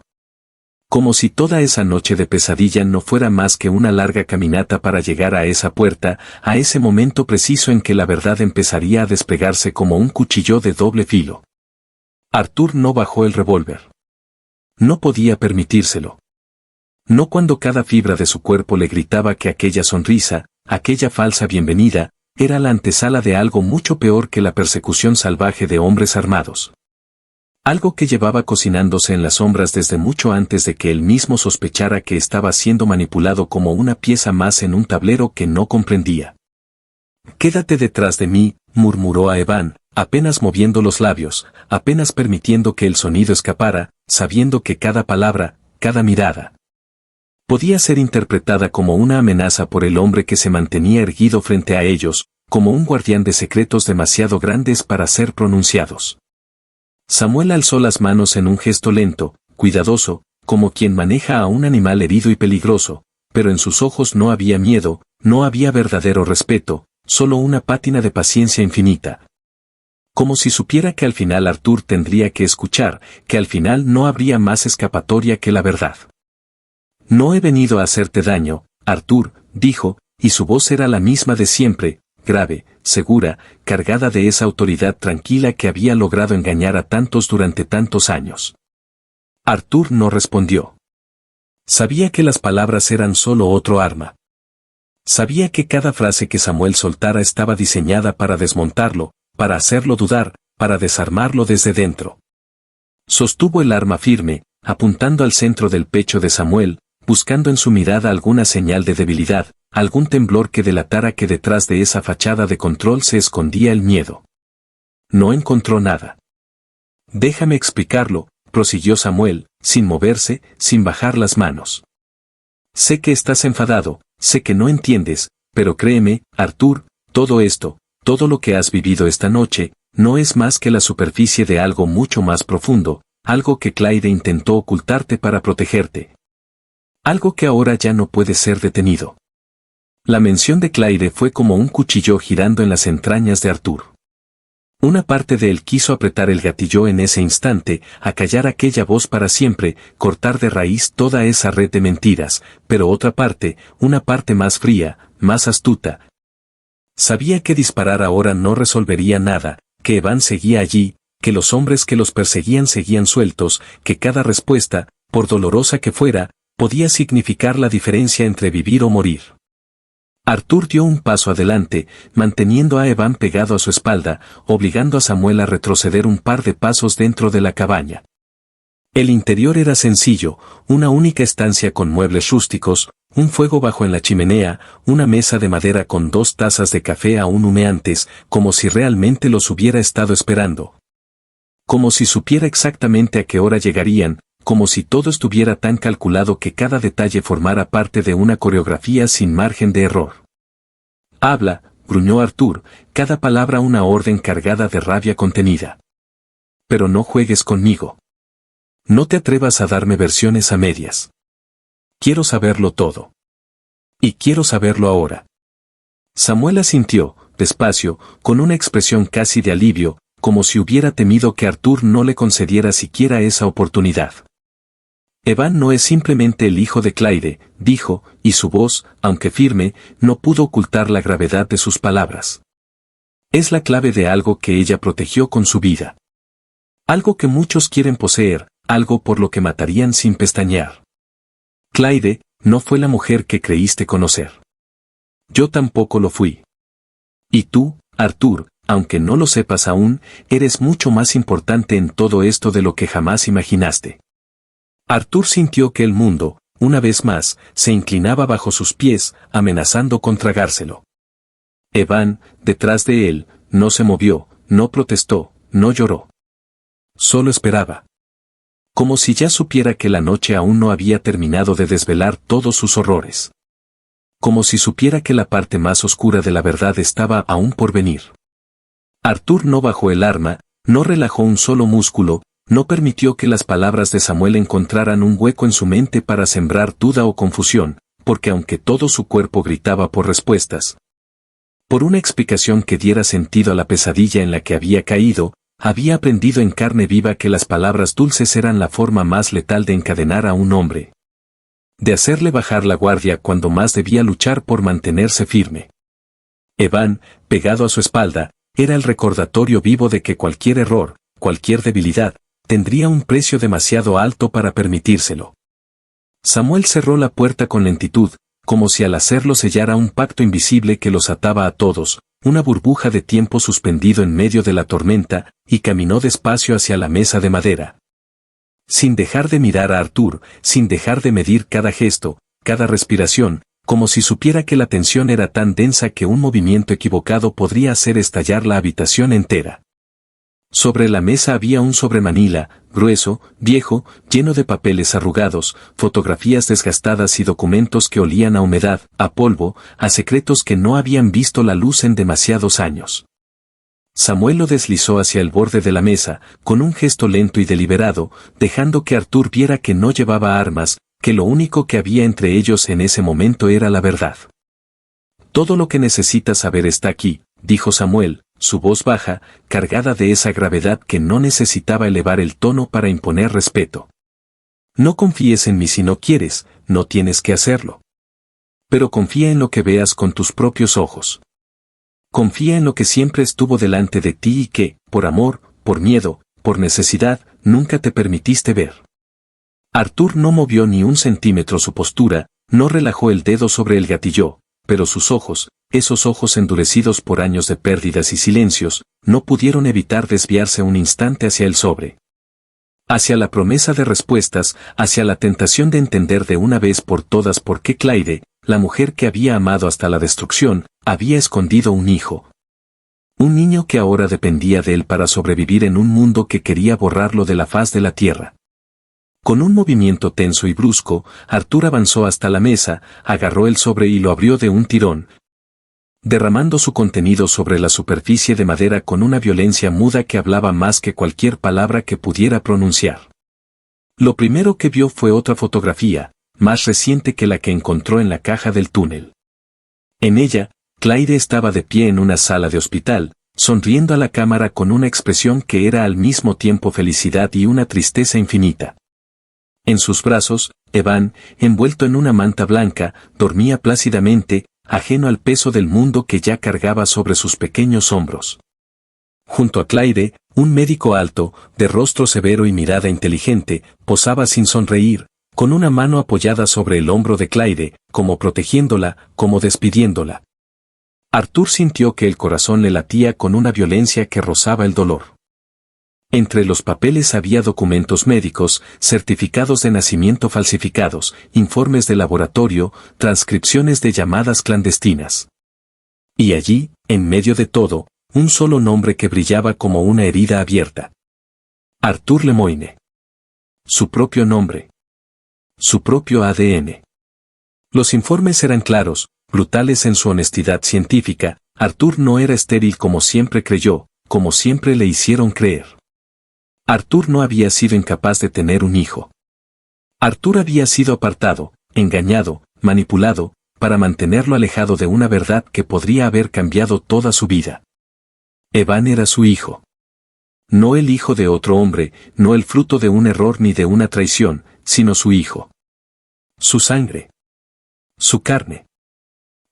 Como si toda esa noche de pesadilla no fuera más que una larga caminata para llegar a esa puerta, a ese momento preciso en que la verdad empezaría a desplegarse como un cuchillo de doble filo. Arthur no bajó el revólver. No podía permitírselo. No cuando cada fibra de su cuerpo le gritaba que aquella sonrisa, aquella falsa bienvenida, era la antesala de algo mucho peor que la persecución salvaje de hombres armados. Algo que llevaba cocinándose en las sombras desde mucho antes de que él mismo sospechara que estaba siendo manipulado como una pieza más en un tablero que no comprendía. «Quédate detrás de mí», murmuró a Evan, apenas moviendo los labios, apenas permitiendo que el sonido escapara, sabiendo que cada palabra, cada mirada, podía ser interpretada como una amenaza por el hombre que se mantenía erguido frente a ellos, como un guardián de secretos demasiado grandes para ser pronunciados. Samuel alzó las manos en un gesto lento, cuidadoso, como quien maneja a un animal herido y peligroso, pero en sus ojos no había miedo, no había verdadero respeto, solo una pátina de paciencia infinita. Como si supiera que al final Arthur tendría que escuchar, que al final no habría más escapatoria que la verdad. «No he venido a hacerte daño, Arthur», dijo, y su voz era la misma de siempre, grave, segura, cargada de esa autoridad tranquila que había logrado engañar a tantos durante tantos años. Arthur no respondió. Sabía que las palabras eran solo otro arma. Sabía que cada frase que Samuel soltara estaba diseñada para desmontarlo, para hacerlo dudar, para desarmarlo desde dentro. Sostuvo el arma firme, apuntando al centro del pecho de Samuel, buscando en su mirada alguna señal de debilidad, algún temblor que delatara que detrás de esa fachada de control se escondía el miedo. No encontró nada. «Déjame explicarlo», prosiguió Samuel, sin moverse, sin bajar las manos. «Sé que estás enfadado, sé que no entiendes, pero créeme, Arthur, todo esto, todo lo que has vivido esta noche, no es más que la superficie de algo mucho más profundo, algo que Clyde intentó ocultarte para protegerte. Algo que ahora ya no puede ser detenido». La mención de Clyde fue como un cuchillo girando en las entrañas de Arthur. Una parte de él quiso apretar el gatillo en ese instante, acallar aquella voz para siempre, cortar de raíz toda esa red de mentiras, pero otra parte, una parte más fría, más astuta, sabía que disparar ahora no resolvería nada, que Evan seguía allí, que los hombres que los perseguían seguían sueltos, que cada respuesta, por dolorosa que fuera, podía significar la diferencia entre vivir o morir. Arthur dio un paso adelante, manteniendo a Evan pegado a su espalda, obligando a Samuel a retroceder un par de pasos dentro de la cabaña. El interior era sencillo, una única estancia con muebles rústicos, un fuego bajo en la chimenea, una mesa de madera con 2 tazas de café aún humeantes, como si realmente los hubiera estado esperando. Como si supiera exactamente a qué hora llegarían, como si todo estuviera tan calculado que cada detalle formara parte de una coreografía sin margen de error. «Habla», gruñó Arthur, cada palabra una orden cargada de rabia contenida. «Pero no juegues conmigo. No te atrevas a darme versiones a medias. Quiero saberlo todo. Y quiero saberlo ahora». Samuel asintió, despacio, con una expresión casi de alivio, como si hubiera temido que Arthur no le concediera siquiera esa oportunidad. «Evan no es simplemente el hijo de Clyde», dijo, y su voz, aunque firme, no pudo ocultar la gravedad de sus palabras. «Es la clave de algo que ella protegió con su vida. Algo que muchos quieren poseer, algo por lo que matarían sin pestañear. Clyde no fue la mujer que creíste conocer. Yo tampoco lo fui. Y tú, Arthur, aunque no lo sepas aún, eres mucho más importante en todo esto de lo que jamás imaginaste». Arthur sintió que el mundo, una vez más, se inclinaba bajo sus pies, amenazando con tragárselo. Evan, detrás de él, no se movió, no protestó, no lloró. Solo esperaba. como si ya supiera que la noche aún no había terminado de desvelar todos sus horrores. Como si supiera que la parte más oscura de la verdad estaba aún por venir. Arthur no bajó el arma, no relajó un solo músculo, no permitió que las palabras de Samuel encontraran un hueco en su mente para sembrar duda o confusión, porque aunque todo su cuerpo gritaba por respuestas, por una explicación que diera sentido a la pesadilla en la que había caído, había aprendido en carne viva que las palabras dulces eran la forma más letal de encadenar a un hombre. De hacerle bajar la guardia cuando más debía luchar por mantenerse firme. Evan, pegado a su espalda, era el recordatorio vivo de que cualquier error, cualquier debilidad, tendría un precio demasiado alto para permitírselo. Samuel cerró la puerta con lentitud, como si al hacerlo sellara un pacto invisible que los ataba a todos, una burbuja de tiempo suspendido en medio de la tormenta, y caminó despacio hacia la mesa de madera. Sin dejar de mirar a Arthur, sin dejar de medir cada gesto, cada respiración, como si supiera que la tensión era tan densa que un movimiento equivocado podría hacer estallar la habitación entera. Sobre la mesa había un sobremanila, grueso, viejo, lleno de papeles arrugados, fotografías desgastadas y documentos que olían a humedad, a polvo, a secretos que no habían visto la luz en demasiados años. Samuel lo deslizó hacia el borde de la mesa, con un gesto lento y deliberado, dejando que Arthur viera que no llevaba armas, que lo único que había entre ellos en ese momento era la verdad. Todo lo que necesitas saber está aquí, dijo Samuel, su voz baja, cargada de esa gravedad que no necesitaba elevar el tono para imponer respeto. No confíes en mí si no quieres, no tienes que hacerlo. Pero confía en lo que veas con tus propios ojos. Confía en lo que siempre estuvo delante de ti y que, por amor, por miedo, por necesidad, nunca te permitiste ver. Arthur no movió ni un centímetro su postura, no relajó el dedo sobre el gatillo, pero sus ojos, esos ojos endurecidos por años de pérdidas y silencios, no pudieron evitar desviarse un instante hacia el sobre. Hacia la promesa de respuestas, hacia la tentación de entender de una vez por todas por qué Claire, la mujer que había amado hasta la destrucción, había escondido un hijo. Un niño que ahora dependía de él para sobrevivir en un mundo que quería borrarlo de la faz de la tierra. Con un movimiento tenso y brusco, Arthur avanzó hasta la mesa, agarró el sobre y lo abrió de un tirón, derramando su contenido sobre la superficie de madera con una violencia muda que hablaba más que cualquier palabra que pudiera pronunciar. Lo primero que vio fue otra fotografía, más reciente que la que encontró en la caja del túnel. En ella, Claire estaba de pie en una sala de hospital, sonriendo a la cámara con una expresión que era al mismo tiempo felicidad y una tristeza infinita. En sus brazos, Evan, envuelto en una manta blanca, dormía plácidamente, ajeno al peso del mundo que ya cargaba sobre sus pequeños hombros. Junto a Claire, un médico alto, de rostro severo y mirada inteligente, posaba sin sonreír, con una mano apoyada sobre el hombro de Claire, como protegiéndola, como despidiéndola. Arthur sintió que el corazón le latía con una violencia que rozaba el dolor. Entre los papeles había documentos médicos, certificados de nacimiento falsificados, informes de laboratorio, transcripciones de llamadas clandestinas. Y allí, en medio de todo, un solo nombre que brillaba como una herida abierta. Arthur Lemoine. Su propio nombre. Su propio ADN. Los informes eran claros, brutales en su honestidad científica. Arthur no era estéril como siempre creyó, como siempre le hicieron creer. Arthur no había sido incapaz de tener un hijo. Arthur había sido apartado, engañado, manipulado, para mantenerlo alejado de una verdad que podría haber cambiado toda su vida. Evan era su hijo. No el hijo de otro hombre, no el fruto de un error ni de una traición, sino su hijo. Su sangre. Su carne.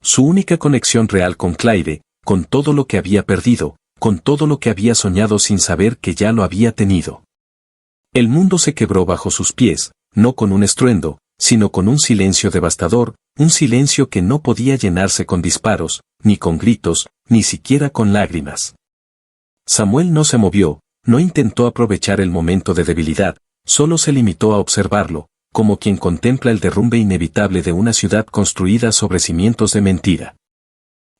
Su única conexión real con Claire, con todo lo que había perdido, con todo lo que había soñado sin saber que ya lo había tenido. El mundo se quebró bajo sus pies, no con un estruendo, sino con un silencio devastador, un silencio que no podía llenarse con disparos, ni con gritos, ni siquiera con lágrimas. Samuel no se movió, no intentó aprovechar el momento de debilidad, solo se limitó a observarlo, como quien contempla el derrumbe inevitable de una ciudad construida sobre cimientos de mentira.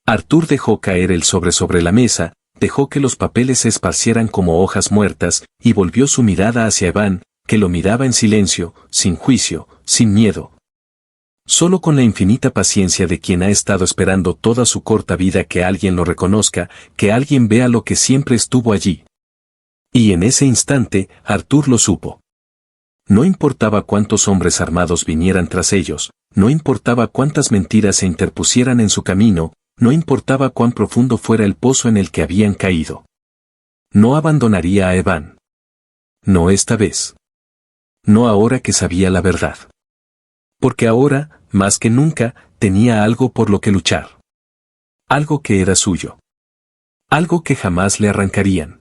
Arthur dejó caer el sobre la mesa, dejó que los papeles se esparcieran como hojas muertas, y volvió su mirada hacia Evan, que lo miraba en silencio, sin juicio, sin miedo. Solo con la infinita paciencia de quien ha estado esperando toda su corta vida que alguien lo reconozca, que alguien vea lo que siempre estuvo allí. Y en ese instante, Arthur lo supo. No importaba cuántos hombres armados vinieran tras ellos, no importaba cuántas mentiras se interpusieran en su camino, no importaba cuán profundo fuera el pozo en el que habían caído. No abandonaría a Evan. No esta vez. No ahora que sabía la verdad. Porque ahora, más que nunca, tenía algo por lo que luchar. Algo que era suyo. Algo que jamás le arrancarían.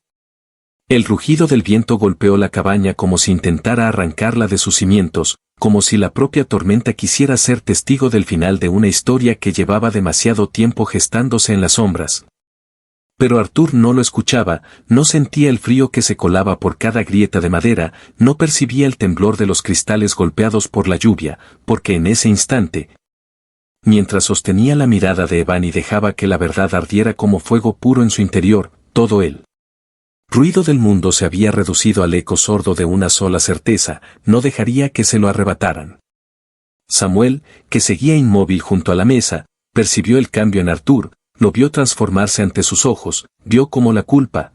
El rugido del viento golpeó la cabaña como si intentara arrancarla de sus cimientos, como si la propia tormenta quisiera ser testigo del final de una historia que llevaba demasiado tiempo gestándose en las sombras. Pero Arthur no lo escuchaba, no sentía el frío que se colaba por cada grieta de madera, no percibía el temblor de los cristales golpeados por la lluvia, porque en ese instante, mientras sostenía la mirada de Evan y dejaba que la verdad ardiera como fuego puro en su interior, todo el ruido del mundo se había reducido al eco sordo de una sola certeza: no dejaría que se lo arrebataran. Samuel, que seguía inmóvil junto a la mesa, percibió el cambio en Arthur, lo vio transformarse ante sus ojos, vio cómo la culpa,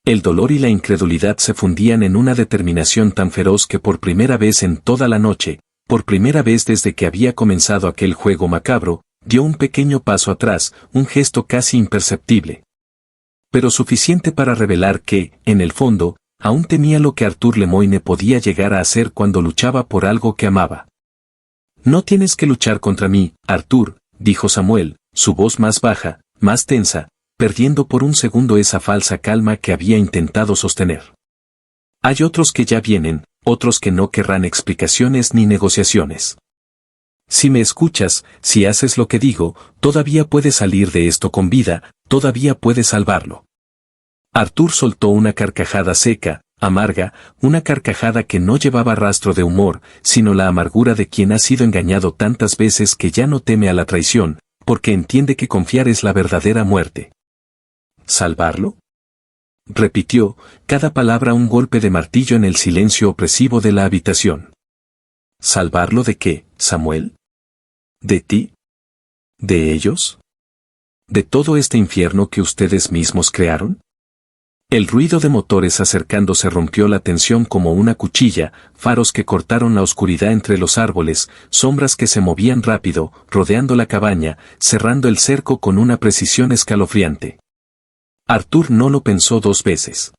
el dolor y la incredulidad se fundían en una determinación tan feroz que por primera vez en toda la noche, por primera vez desde que había comenzado aquel juego macabro, dio un pequeño paso atrás, un gesto casi imperceptible. Pero suficiente para revelar que, en el fondo, aún temía lo que Arthur Lemoine podía llegar a hacer cuando luchaba por algo que amaba. No tienes que luchar contra mí, Arthur, dijo Samuel, su voz más baja, más tensa, perdiendo por un segundo esa falsa calma que había intentado sostener. Hay otros que ya vienen, otros que no querrán explicaciones ni negociaciones. Si me escuchas, si haces lo que digo, todavía puedes salir de esto con vida, todavía puedes salvarlo. Arthur soltó una carcajada seca, amarga, una carcajada que no llevaba rastro de humor, sino la amargura de quien ha sido engañado tantas veces que ya no teme a la traición, porque entiende que confiar es la verdadera muerte. ¿Salvarlo?, repitió, cada palabra un golpe de martillo en el silencio opresivo de la habitación. ¿Salvarlo de qué, Samuel? ¿De ti? ¿De ellos? ¿De todo este infierno que ustedes mismos crearon? El ruido de motores acercándose rompió la tensión como una cuchilla, faros que cortaron la oscuridad entre los árboles, sombras que se movían rápido, rodeando la cabaña, cerrando el cerco con una precisión escalofriante. Arthur no lo pensó dos veces.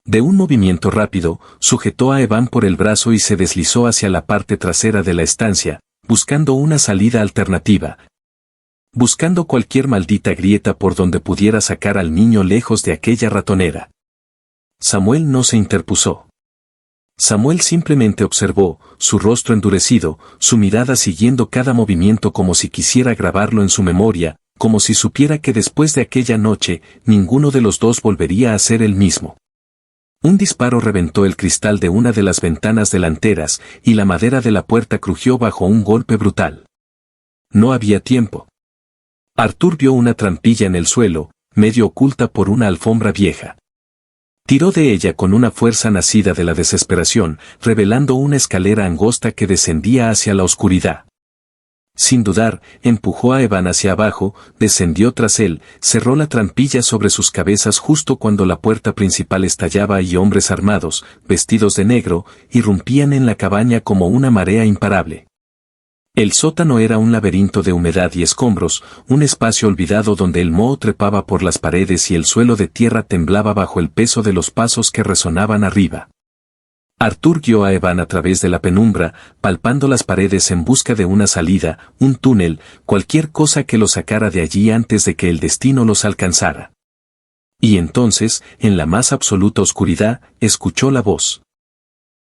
De un movimiento rápido, sujetó a Evan por el brazo y se deslizó hacia la parte trasera de la estancia, buscando una salida alternativa. Buscando cualquier maldita grieta por donde pudiera sacar al niño lejos de aquella ratonera. Samuel no se interpuso. Samuel simplemente observó, su rostro endurecido, su mirada siguiendo cada movimiento como si quisiera grabarlo en su memoria, como si supiera que después de aquella noche, ninguno de los dos volvería a ser el mismo. Un disparo reventó el cristal de una de las ventanas delanteras, y la madera de la puerta crujió bajo un golpe brutal. No había tiempo. Arthur vio una trampilla en el suelo, medio oculta por una alfombra vieja. Tiró de ella con una fuerza nacida de la desesperación, revelando una escalera angosta que descendía hacia la oscuridad. Sin dudar, empujó a Evan hacia abajo, descendió tras él, cerró la trampilla sobre sus cabezas justo cuando la puerta principal estallaba y hombres armados, vestidos de negro, irrumpían en la cabaña como una marea imparable. El sótano era un laberinto de humedad y escombros, un espacio olvidado donde el moho trepaba por las paredes y el suelo de tierra temblaba bajo el peso de los pasos que resonaban arriba. Arthur guió a Evan a través de la penumbra, palpando las paredes en busca de una salida, un túnel, cualquier cosa que lo sacara de allí antes de que el destino los alcanzara. Y entonces, en la más absoluta oscuridad, escuchó la voz.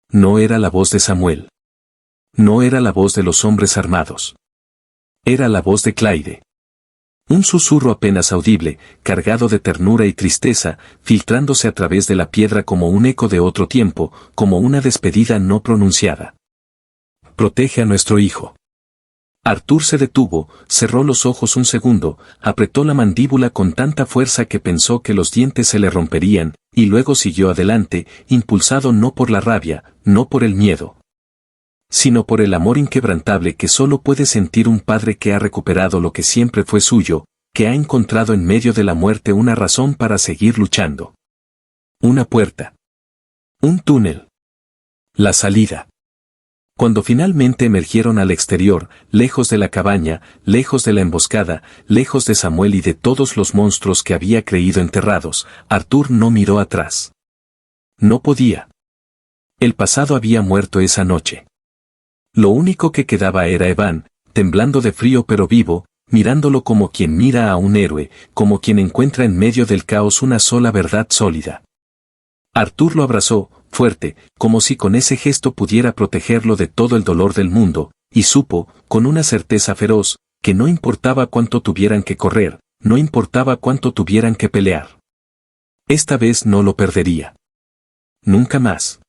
No era la voz de Samuel. No era la voz de los hombres armados. Era la voz de Clyde. Un susurro apenas audible, cargado de ternura y tristeza, filtrándose a través de la piedra como un eco de otro tiempo, como una despedida no pronunciada. Protege a nuestro hijo. Arthur se detuvo, cerró los ojos un segundo, apretó la mandíbula con tanta fuerza que pensó que los dientes se le romperían, y luego siguió adelante, impulsado no por la rabia, no por el miedo, sino por el amor inquebrantable que solo puede sentir un padre que ha recuperado lo que siempre fue suyo, que ha encontrado en medio de la muerte una razón para seguir luchando. Una puerta. Un túnel. La salida. Cuando finalmente emergieron al exterior, lejos de la cabaña, lejos de la emboscada, lejos de Samuel y de todos los monstruos que había creído enterrados, Arthur no miró atrás. No podía. El pasado había muerto esa noche. Lo único que quedaba era Evan, temblando de frío pero vivo, mirándolo como quien mira a un héroe, como quien encuentra en medio del caos una sola verdad sólida. Arthur lo abrazó, fuerte, como si con ese gesto pudiera protegerlo de todo el dolor del mundo, y supo, con una certeza feroz, que no importaba cuánto tuvieran que correr, no importaba cuánto tuvieran que pelear. Esta vez no lo perdería. Nunca más.